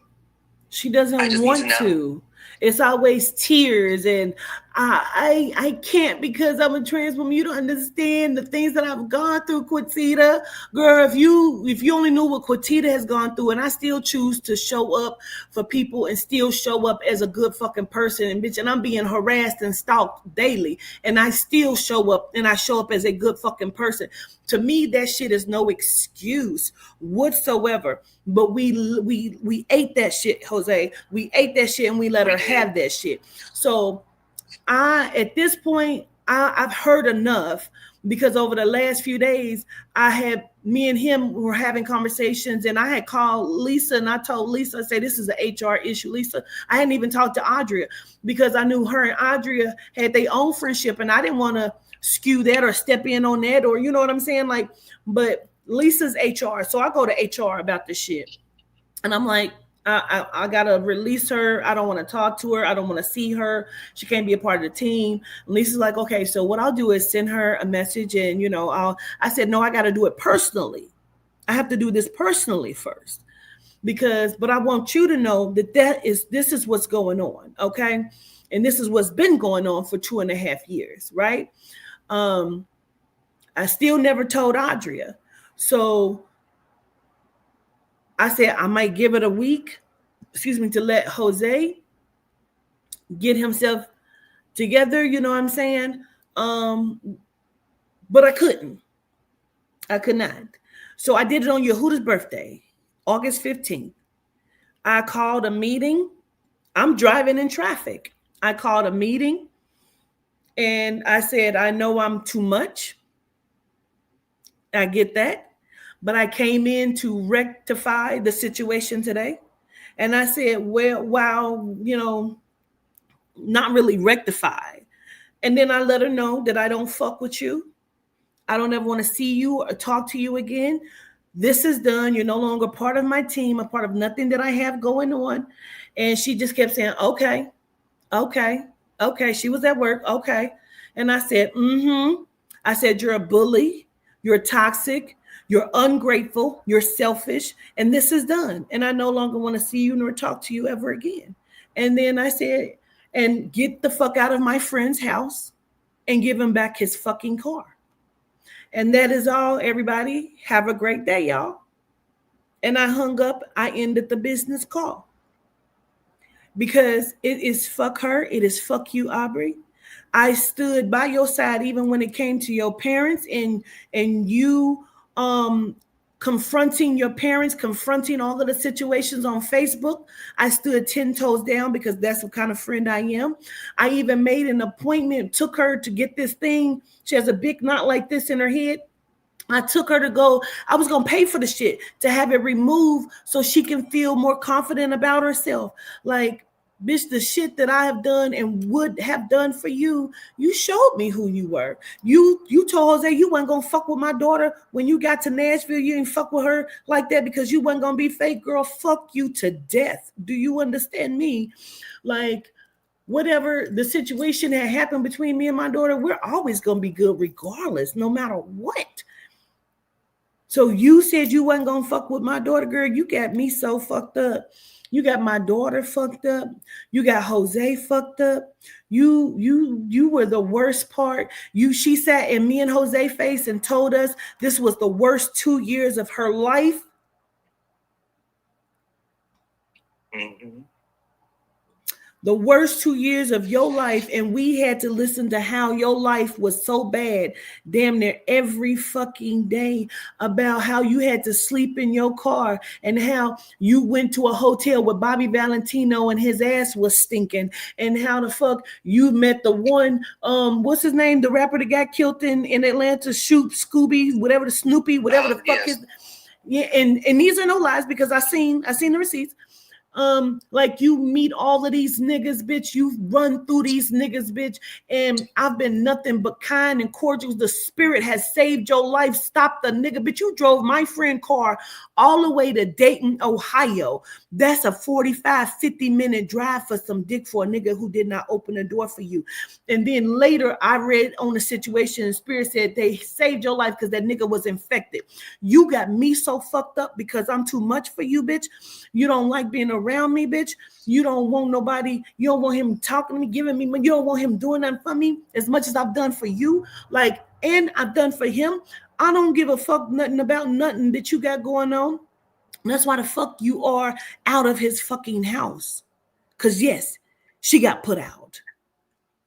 She doesn't want to. It's always tears, and I can't because I'm a trans woman. You don't understand the things that I've gone through, Quatita. Girl, if you only knew what Quatita has gone through, and I still choose to show up for people and still show up as a good fucking person, and bitch, and I'm being harassed and stalked daily, and I still show up, and I show up as a good fucking person. To me, that shit is no excuse whatsoever. But we ate that shit, Jose. We ate that shit and we let her have that shit. So at this point, I've heard enough, because over the last few days, me and him were having conversations, and I had called Lisa, and I told Lisa, I said, this is an HR issue, Lisa. I hadn't even talked to Adria because I knew her and Adria had their own friendship, and I didn't want to skew that or step in on that, or you know what I'm saying? Like, but Lisa's HR. So I go to HR about this shit. And I'm like, I gotta release her. I don't want to talk to her. I don't want to see her. She can't be a part of the team. And Lisa's like, okay, so what I'll do is send her a message, and I said, no, I gotta do it personally. I have to do this personally first, but I want you to know that this is what's going on, okay? And this is what's been going on for 2.5 years, right? I still never told Adria. So I said I might give it a week, to let Jose get himself together, you know what I'm saying? But I couldn't. I could not. So I did it on Yehuda's birthday, August 15th. I called a meeting. I'm driving in traffic. I called a meeting and I said, I know I'm too much. I get that. But I came in to rectify the situation today. And I said, well, wow, not really rectify. And then I let her know that I don't fuck with you. I don't ever want to see you or talk to you again. This is done. You're no longer part of my team, a part of nothing that I have going on. And she just kept saying, okay, okay, okay. She was at work. Okay. And I said, mm-hmm. I said, you're a bully. You're toxic. You're ungrateful. You're selfish. And this is done. And I no longer want to see you nor talk to you ever again. And then I said, and get the fuck out of my friend's house and give him back his fucking car. And that is all, everybody. Have a great day, y'all. And I hung up. I ended the business call. Because it is fuck her. It is fuck you, Aubrey. I stood by your side even when it came to your parents and you confronting your parents, confronting all of the situations on Facebook. I stood 10 toes down because that's the kind of friend I am. I even made an appointment, took her to get this thing. She has a big knot like this in her head. I took her to go, I was going to pay for the shit to have it removed so she can feel more confident about herself. Like, bitch, the shit that I have done and would have done for you, you showed me who you were. You told Jose you wasn't going to fuck with my daughter when you got to Nashville. You didn't fuck with her like that because you wasn't going to be fake. Girl, fuck you to death. Do you understand me? Like, whatever the situation that happened between me and my daughter, we're always going to be good regardless, no matter what. So you said you wasn't going to fuck with my daughter, girl. You got me so fucked up. You got my daughter fucked up. You got Jose fucked up. You were the worst part. She sat in me and Jose's face and told us this was the worst 2 years of her life. Mm-hmm. The worst 2 years of your life, and we had to listen to how your life was so bad damn near every fucking day, about how you had to sleep in your car and how you went to a hotel with Bobby Valentino and his ass was stinking, and how the fuck you met the one, what's his name, the rapper that got killed in Atlanta, Scooby, whatever, the Snoopy, whatever the fuck is. Yeah, and these are no lies because I seen the receipts. Like you meet all of these niggas, bitch. You run through these niggas, bitch. And I've been nothing but kind and cordial. The spirit has saved your life. Stop the nigga, bitch. You drove my friend car all the way to Dayton, Ohio. That's a 45, 50-minute drive for some dick for a nigga who did not open the door for you. And then later I read on the situation and spirit said they saved your life because that nigga was infected. You got me so fucked up because I'm too much for you, bitch. You don't like being around me, bitch. You don't want nobody. You don't want him talking to me, giving me money. You don't want him doing that for me as much as I've done for you. Like, and I've done for him. I don't give a fuck nothing about nothing that you got going on. That's why the fuck you are out of his fucking house. Because yes, she got put out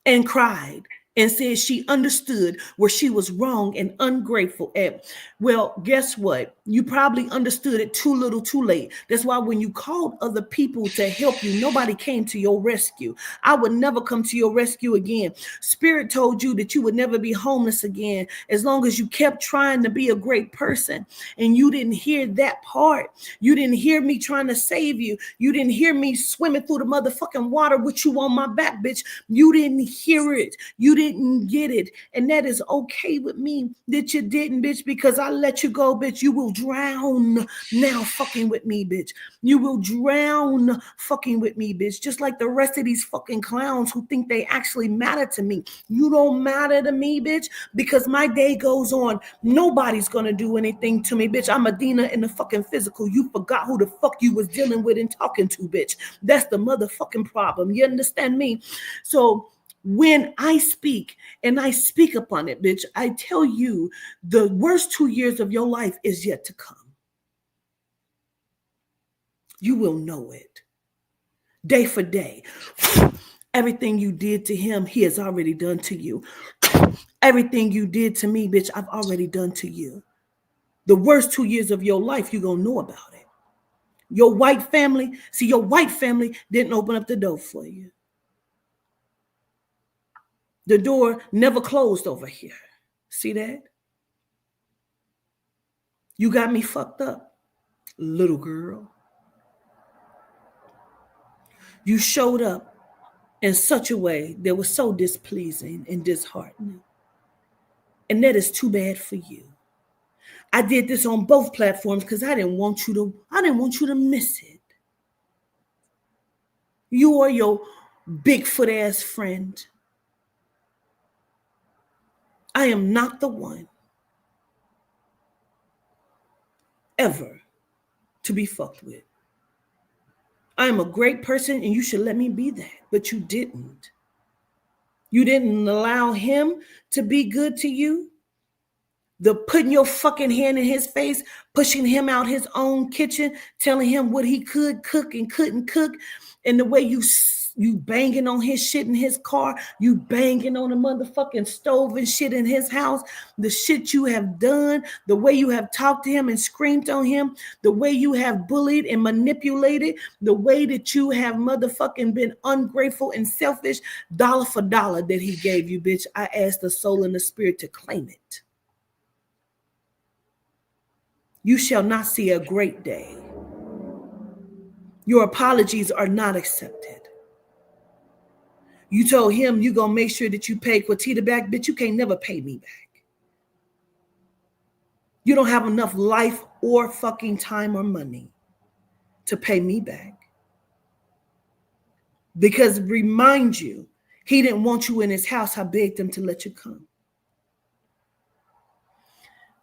and cried and said she understood where she was wrong and ungrateful at. Well, guess what? You probably understood it too little, too late. That's why when you called other people to help you, nobody came to your rescue. I would never come to your rescue again. Spirit told you that you would never be homeless again as long as you kept trying to be a great person. And you didn't hear that part. You didn't hear me trying to save you. You didn't hear me swimming through the motherfucking water with you on my back, bitch. You didn't hear it. You didn't get it. And that is okay with me that you didn't, bitch, because I let you go, bitch. You will drown now fucking with me, bitch. You will drown fucking with me, bitch. Just like the rest of these fucking clowns who think they actually matter to me. You don't matter to me, bitch, because my day goes on. Nobody's gonna do anything to me, bitch. I'm Medina in the fucking physical. You forgot who the fuck you was dealing with and talking to, bitch. That's the motherfucking problem. You understand me? So when I speak and I speak upon it, bitch, I tell you the worst 2 years of your life is yet to come. You will know it day for day. Everything you did to him, he has already done to you. Everything you did to me, bitch, I've already done to you. The worst 2 years of your life, you're going to know about it. Your white family, see, your white family didn't open up the door for you. The door never closed over here. See that? You got me fucked up, little girl. You showed up in such a way that was so displeasing and disheartening. And that is too bad for you. I did this on both platforms because I didn't want you to miss it. You or your Bigfoot ass friend. I am not the one ever to be fucked with. I am a great person and you should let me be that, but you didn't. You didn't allow him to be good to you. The putting your fucking hand in his face, pushing him out his own kitchen, telling him what he could cook and couldn't cook, and the way you banging on his shit in his car, you banging on the motherfucking stove and shit in his house, the shit you have done, the way you have talked to him and screamed on him, the way you have bullied and manipulated, the way that you have motherfucking been ungrateful and selfish, dollar for dollar that he gave you, bitch. I asked the soul and the spirit to claim it. You shall not see a great day. Your apologies are not accepted. You told him you gonna make sure that you pay Quatita back. Bitch, you can't never pay me back. You don't have enough life or fucking time or money to pay me back. Because remind you, he didn't want you in his house. I begged him to let you come.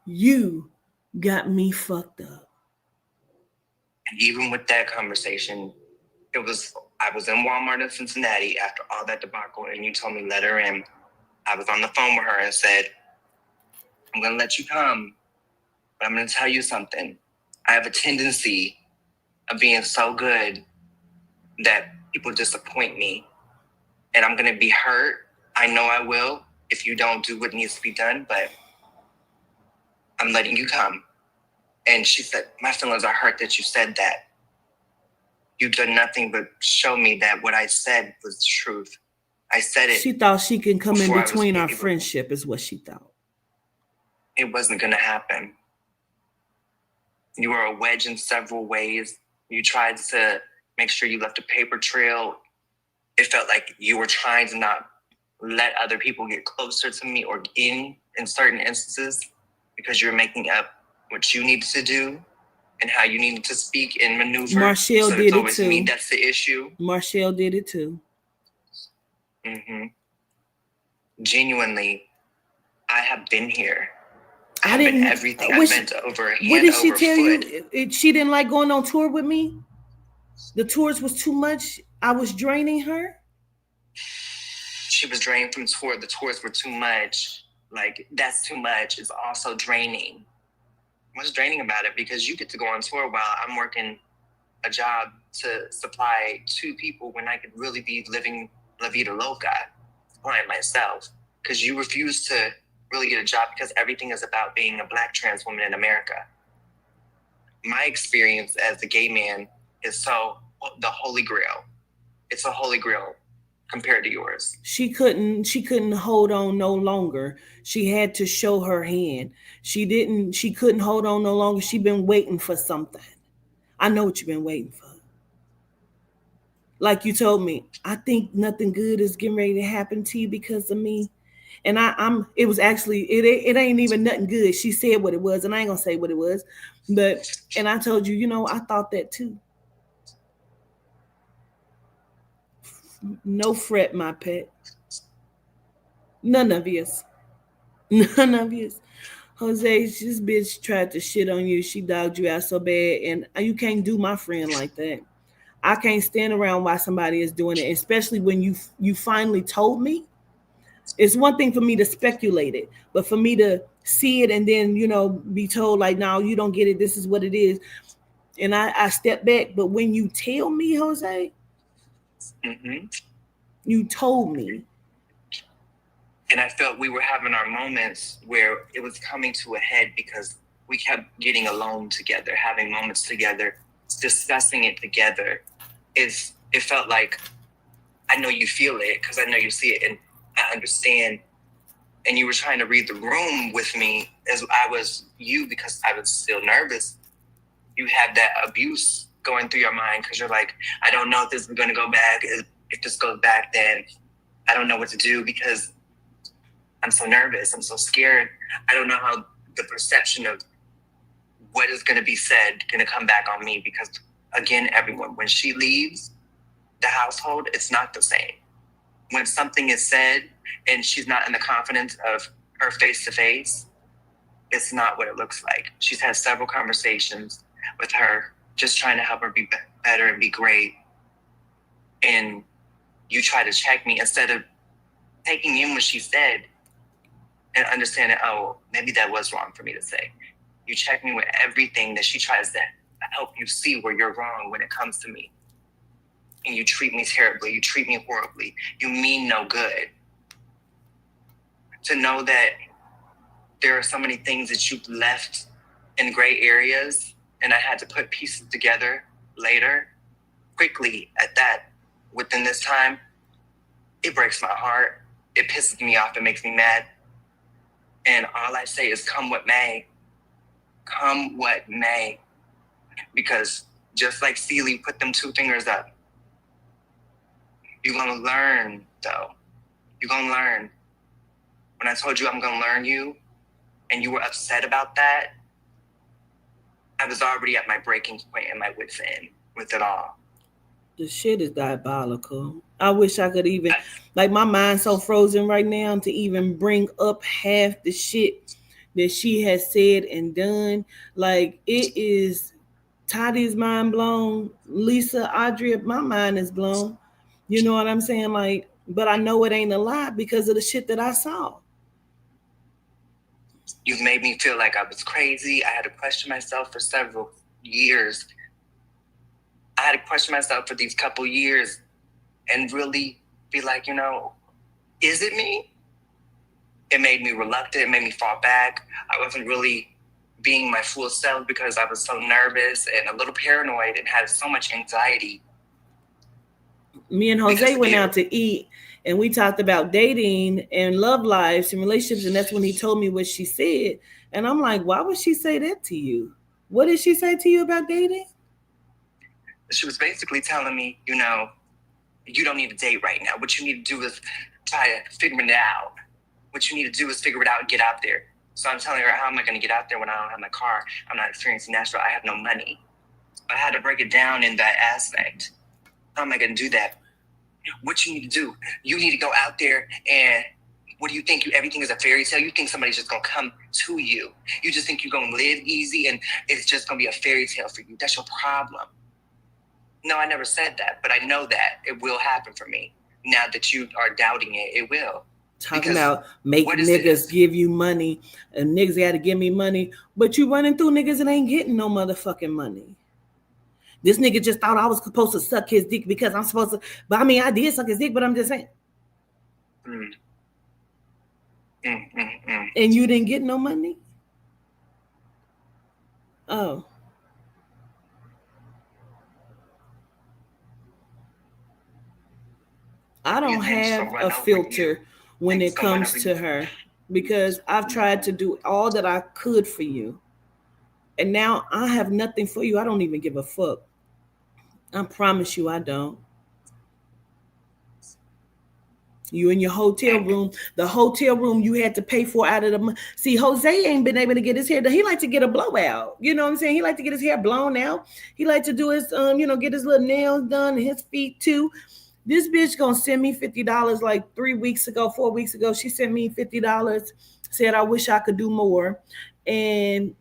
You got me fucked up. And even with that conversation, I was in Walmart in Cincinnati after all that debacle, and you told me let her in. I was on the phone with her and said, I'm going to let you come, but I'm going to tell you something. I have a tendency of being so good that people disappoint me, and I'm going to be hurt. I know I will if you don't do what needs to be done, but I'm letting you come. And she said, my feelings are hurt that you said that. You've done nothing but show me that what I said was truth. I said it. She thought she can come in between our friendship is what she thought. It wasn't going to happen. You were a wedge in several ways. You tried to make sure you left a paper trail. It felt like you were trying to not let other people get closer to me or in certain instances because you're making up what you needed to do and how you needed to speak and maneuver. Marshall did it too. Me, that's the issue. Marshall did it too. Mm-hmm. Genuinely, I have been here. I didn't. Everything. I bent over hand. What did she tell you? She didn't like going on tour with me. The tours was too much. I was draining her. She was drained from tour. The tours were too much. Like, that's too much. It's also draining. What's draining about it? Because you get to go on tour while I'm working a job to supply 2 people when I could really be living La Vida Loca, supplying myself. Because you refuse to really get a job because everything is about being a Black trans woman in America. My experience as a gay man is the holy grail. It's a holy grail compared to yours. She couldn't hold on no longer. She had to show her hand. She couldn't hold on no longer. She been waiting for something. I know what you've been waiting for. Like you told me, I think nothing good is getting ready to happen to you because of me. And it was actually, it ain't even nothing good. She said what it was, and I ain't gonna say what it was. And I told you, I thought that too. No fret, my pet. None of yous. None of yous. Jose, this bitch tried to shit on you. She dogged you out so bad, and you can't do my friend like that. I can't stand around while somebody is doing it, especially when you finally told me. It's one thing for me to speculate it, but for me to see it and then, be told like, no, you don't get it. This is what it is. And I step back. But when you tell me, Jose, mm-hmm. You told me. And I felt we were having our moments where it was coming to a head because we kept getting alone together, having moments together, discussing it together. It felt like I know you feel it because I know you see it and I understand. And you were trying to read the room with me as I was you because I was still nervous. You had that abuse going through your mind because you're like, I don't know if this is going to go back. If this goes back, then I don't know what to do because I'm so nervous. I'm so scared. I don't know how the perception of what is going to be said going to come back on me because, again, everyone, when she leaves the household, it's not the same. When something is said and she's not in the confidence of her face-to-face, it's not what it looks like. She's had several conversations with her, just trying to help her be better and be great. And you try to check me instead of taking in what she said and understanding, oh, maybe that was wrong for me to say. You check me with everything that she tries to help you see where you're wrong when it comes to me. And you treat me terribly. You treat me horribly. You mean no good. To know that there are so many things that you've left in gray areas, and I had to put pieces together later, quickly at that, within this time, it breaks my heart. It pisses me off. It makes me mad. And all I say is come what may. Come what may. Because just like Celie put them 2 fingers up, you're going to learn, though. You're going to learn. When I told you I'm going to learn you, and you were upset about that, I was already at my breaking point and my wit's end with it all. The shit is diabolical. I wish I could even, like, my mind's so frozen right now to even bring up half the shit that she has said and done. Like, it is, Tati's mind blown. Lisa, Audrey, my mind is blown. You know what I'm saying? Like, but I know it ain't a lie because of the shit that I saw. You've made me feel like I was crazy. I had to question myself for several years. I had to question myself for these couple years and really be like, is it me? It made me reluctant. It made me fall back. I wasn't really being my full self because I was so nervous and a little paranoid and had so much anxiety. Me and Jose went out to eat and we talked about dating and love lives and relationships. And that's when he told me what she said. And I'm like, why would she say that to you? What did she say to you about dating? She was basically telling me, you don't need to date right now. What you need to do is try to figure it out. What you need to do is figure it out and get out there. So I'm telling her, how am I going to get out there when I don't have my car? I'm not experiencing Nashville. I have no money. I had to break it down in that aspect. How am I going to do that? What you need to do, you need to go out there and what do you think? Everything is a fairy tale? You think somebody's just going to come to you. You just think you're going to live easy and it's just going to be a fairy tale for you. That's your problem. No, I never said that, but I know that it will happen for me. Now that you are doubting it, it will. Talking about make niggas give you money and niggas got to give me money, but you running through niggas and ain't getting no motherfucking money. This nigga just thought I was supposed to suck his dick because I'm supposed to, but I mean, I did suck his dick, but I'm just saying. And you didn't get no money? Oh. I don't have a filter when it comes to her because I've tried to do all that I could for you. And now I have nothing for you. I don't even give a fuck. I promise you I don't. You in your hotel room. The hotel room you had to pay for out of the money. See, Jose ain't been able to get his hair done. He like to get a blowout. You know what I'm saying? He like to get his hair blown out. He like to do his, get his little nails done and his feet too. This bitch gonna send me $50 like 4 weeks ago. She sent me $50, said I wish I could do more. And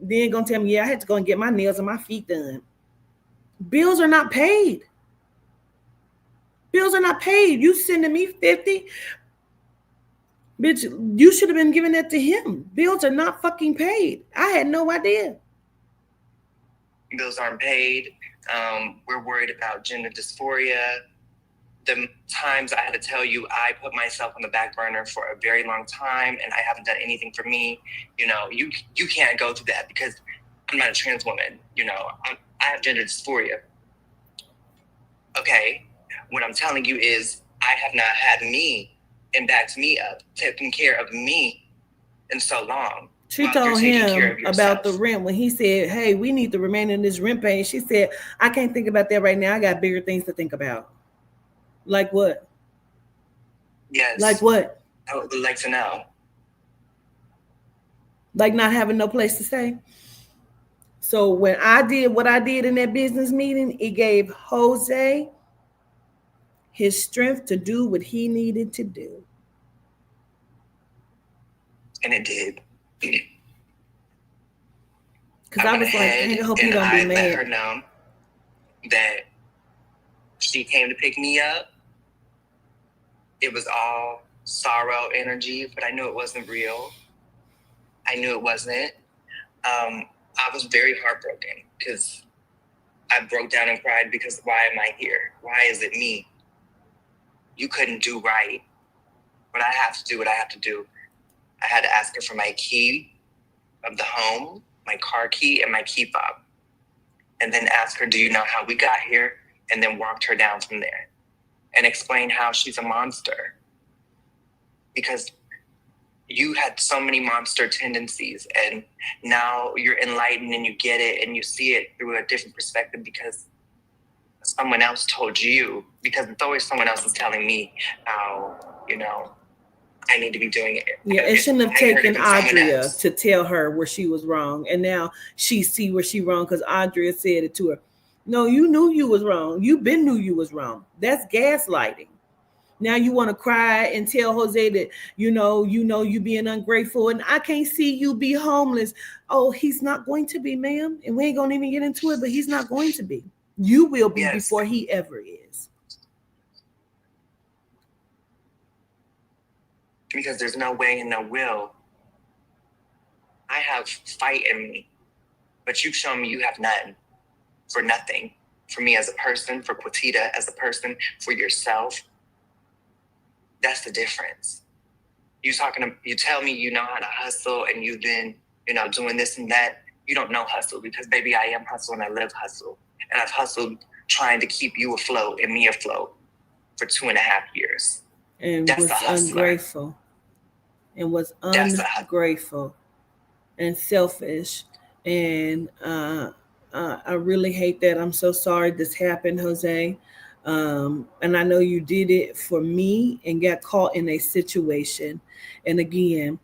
then gonna tell me, yeah, I had to go and get my nails and my feet done. Bills are not paid. Bills are not paid. You sending me 50? Bitch, you should have been giving that to him. Bills are not fucking paid. I had no idea. Bills aren't paid. We're worried about gender dysphoria. the times I had to tell you I put myself on the back burner for a very long time and I haven't done anything for me, you can't go through that because I'm not a trans woman. I have gender dysphoria. Okay, what I'm telling you is I have not had me and backed me up, taking care of me in so long. She told him about the rent when he said, hey, we need to remain in this rent payment. She said, I can't think about that right now. I got bigger things to think about. Like what? Yes. Like what? I would like to know. Like not having no place to stay. So when I did what I did in that business meeting, it gave Jose his strength to do what he needed to do. And it did. Because I was like, I hope you don't be mad. I let her know that she came to pick me up. It was all sorrow energy, but I knew it wasn't real. I knew it wasn't. I was very heartbroken because I broke down and cried because why am I here? Why is it me? You couldn't do right. But I have to do what I have to do. I had to ask her for my key of the home, my car key, and my key fob. And then ask her, do you know how we got here? And then walked her down from there. And explain how she's a monster. Because you had so many monster tendencies, and now you're enlightened and you get it and you see it through a different perspective because someone else told you, because it's always someone else is telling me how, I need to be doing it. Yeah, it shouldn't have taken Adria to tell her where she was wrong. And now she see where she wrong because Adria said it to her. No, you knew you was wrong. You been knew you was wrong. That's gaslighting. Now you want to cry and tell Jose that, you being ungrateful and I can't see you be homeless. Oh, he's not going to be, ma'am. And we ain't going to even get into it, but he's not going to be. You will be before he ever is. Because there's no way and no will. I have fight in me, but you've shown me you have none for nothing. For me as a person, for Quatita as a person, for yourself. That's the difference. You tell me you know how to hustle and you've been, doing this and that. You don't know hustle because baby, I am hustle and I live hustle. And I've hustled trying to keep you afloat and me afloat for 2.5 years. And was ungrateful. And was ungrateful and selfish. And I really hate that. I'm so sorry this happened, Jose. And I know you did it for me and got caught in a situation. And again,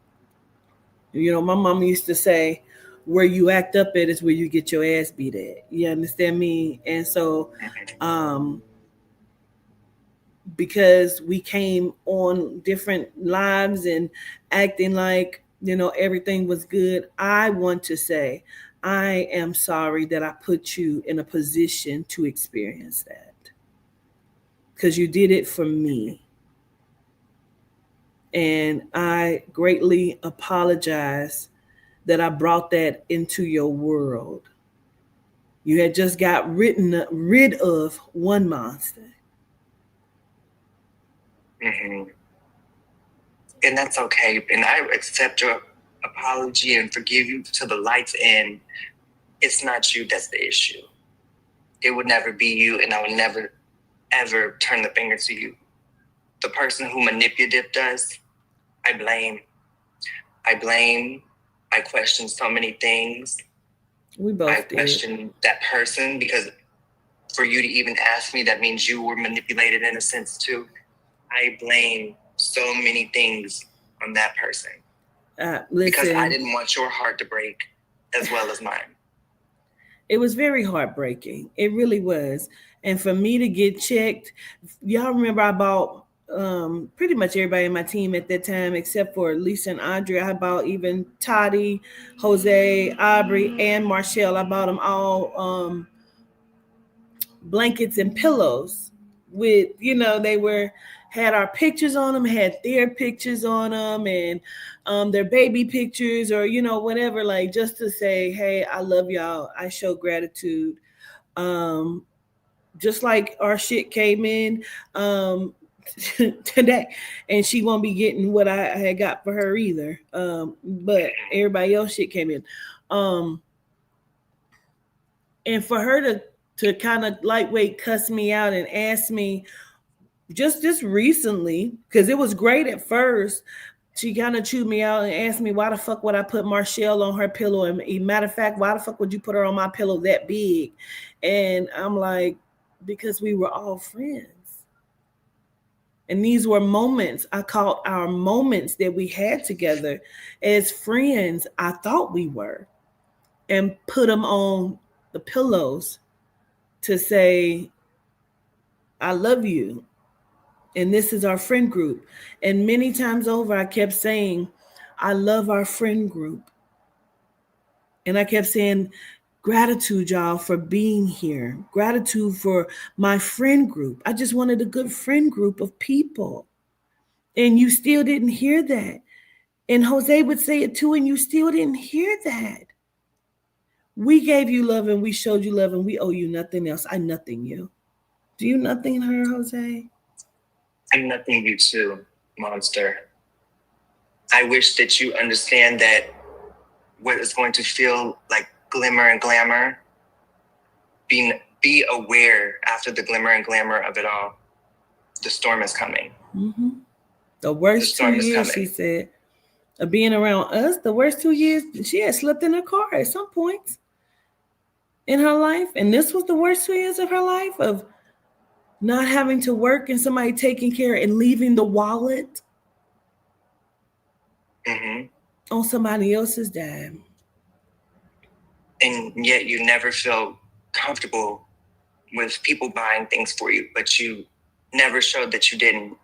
my mama used to say, where you act up at is where you get your ass beat at. You understand me? And so, because we came on different lives and acting like, everything was good, I want to say, I am sorry that I put you in a position to experience that. Because you did it for me. And I greatly apologize that I brought that into your world. You had just got rid of one monster. Mm-hmm. And that's okay. And I accept your apology and forgive you to the light's end. It's not you that's the issue. It would never be you, and I would never, ever turn the finger to you. The person who manipulated us, I blame. I question so many things. We both did. Question that person because for you to even ask me, that means you were manipulated in a sense too. I blame so many things on that person. Because I didn't want your heart to break as well as mine. It was very heartbreaking. It really was. And for me to get checked, y'all remember I bought pretty much everybody in my team at that time, except for Lisa and Andrea. I bought even Toddy, Jose, Aubrey, and Marshall. I bought them all blankets and pillows with, they had our pictures on them, had their pictures on them, and their baby pictures or, whatever, like just to say, hey, I love y'all. I show gratitude. just like our shit came in today, and she won't be getting what I had got for her either. But everybody else shit came in. And for her to kind of lightweight cuss me out and ask me just recently, because it was great at first, she kind of chewed me out and asked me why the fuck would I put Marshall on her pillow, and matter of fact, why the fuck would you put her on my pillow that big? And I'm like, because we were all friends. And these were moments I called our moments that we had together as friends. I thought we were, and put them on the pillows to say, I love you. And this is our friend group. And many times over, I kept saying, I love our friend group. And I kept saying, gratitude, y'all, for being here. Gratitude for my friend group. I just wanted a good friend group of people. And you still didn't hear that. And Jose would say it too, and you still didn't hear that. We gave you love and we showed you love, and we owe you nothing else. I nothing you. Do you nothing her, Jose? I'm nothing you too, monster. I wish that you understand that what is going to feel like glimmer and glamour, be aware after the glimmer and glamour of it all, the storm is coming. Mm-hmm. The worst 2 years, she said, of being around us, the worst 2 years, she had slept in her car at some points in her life. And this was the worst 2 years of her life, of not having to work and somebody taking care and leaving the wallet on somebody else's dime. And yet you never feel comfortable with people buying things for you, but you never showed that you didn't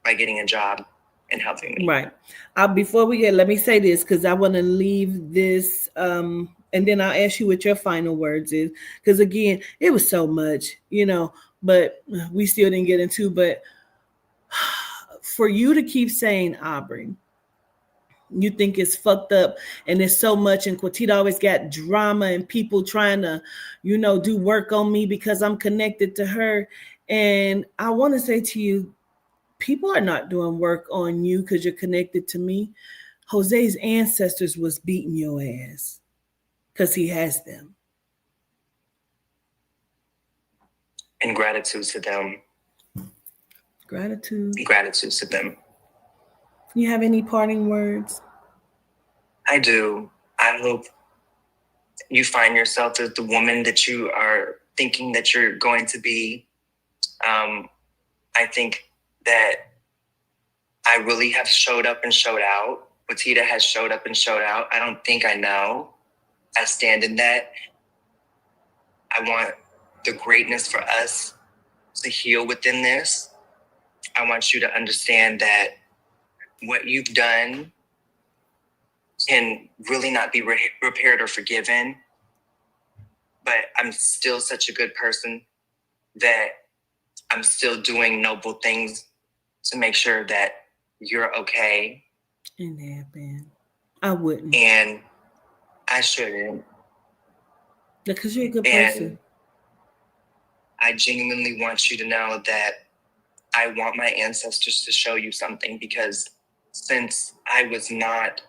by getting a job and helping me. Right. Before we get, let me say this, because I want to leave this, and then I'll ask you what your final words is. Because again, it was so much, but we still didn't get into. But for you to keep saying, Aubrey, you think it's fucked up and it's so much, and Quatita always got drama and people trying to, do work on me because I'm connected to her. And I want to say to you, people are not doing work on you because you're connected to me. Jose's ancestors was beating your ass because he has them. And gratitude to them. Gratitude to them. You have any parting words? I do. I hope you find yourself as the woman that you are thinking that you're going to be. I think that I really have showed up and showed out. Quatita has showed up and showed out. I don't think I know. I stand in that. I want the greatness for us to heal within this. I want you to understand that what you've done can really not be repaired or forgiven. But I'm still such a good person that I'm still doing noble things to make sure that you're okay. It happened. I wouldn't. And I shouldn't. Because you're a good person. I genuinely want you to know that I want my ancestors to show you something, because since I was not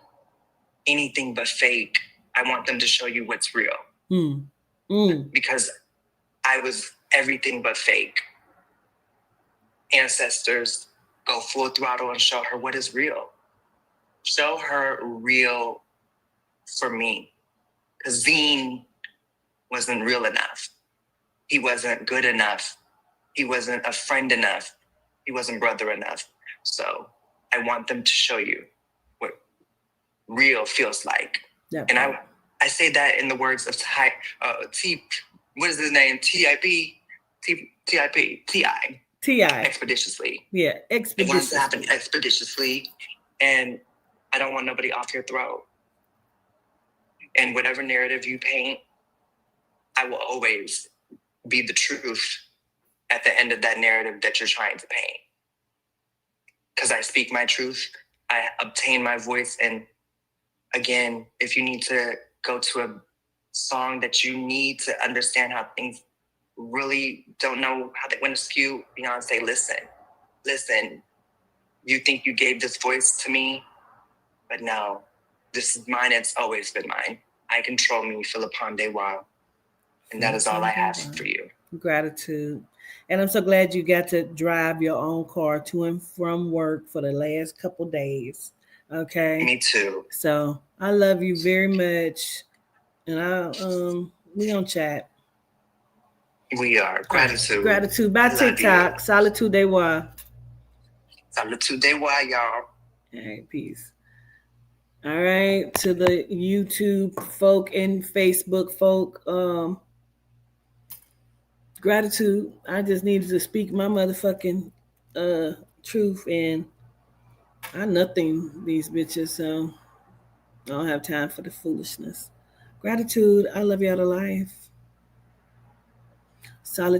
anything but fake, I want them to show you what's real. Because I was everything but fake. Ancestors, go full throttle and show her what is real. Show her real for me. Because Zine wasn't real enough. He wasn't good enough. He wasn't a friend enough. He wasn't brother enough. So I want them to show you what real feels like. Yep. And I say that in the words of what is his name? T.I.P. Expeditiously. Yeah, expeditiously. It wants to happen expeditiously. And I don't want nobody off your throat. And whatever narrative you paint, I will always be the truth at the end of that narrative that you're trying to paint. Because I speak my truth, I obtain my voice. And again, if you need to go to a song that you need to understand how things really don't know how they want to skew Beyonce, listen, you think you gave this voice to me, but no, this is mine. It's always been mine. I control me, Philippon de Wa. And that is all I have for you. Gratitude. And I'm so glad you got to drive your own car to and from work for the last couple days. Okay. Me too. So I love you very much. And we on chat. We are. Gratitude. Gratitude. By TikTok. Solitude de Wa. Solitude de Wa, y'all. All right, peace. All right, to the YouTube folk and Facebook folk. Gratitude. I just needed to speak my motherfucking truth, and I nothing these bitches, so I don't have time for the foolishness. Gratitude. I love y'all to life. Solid.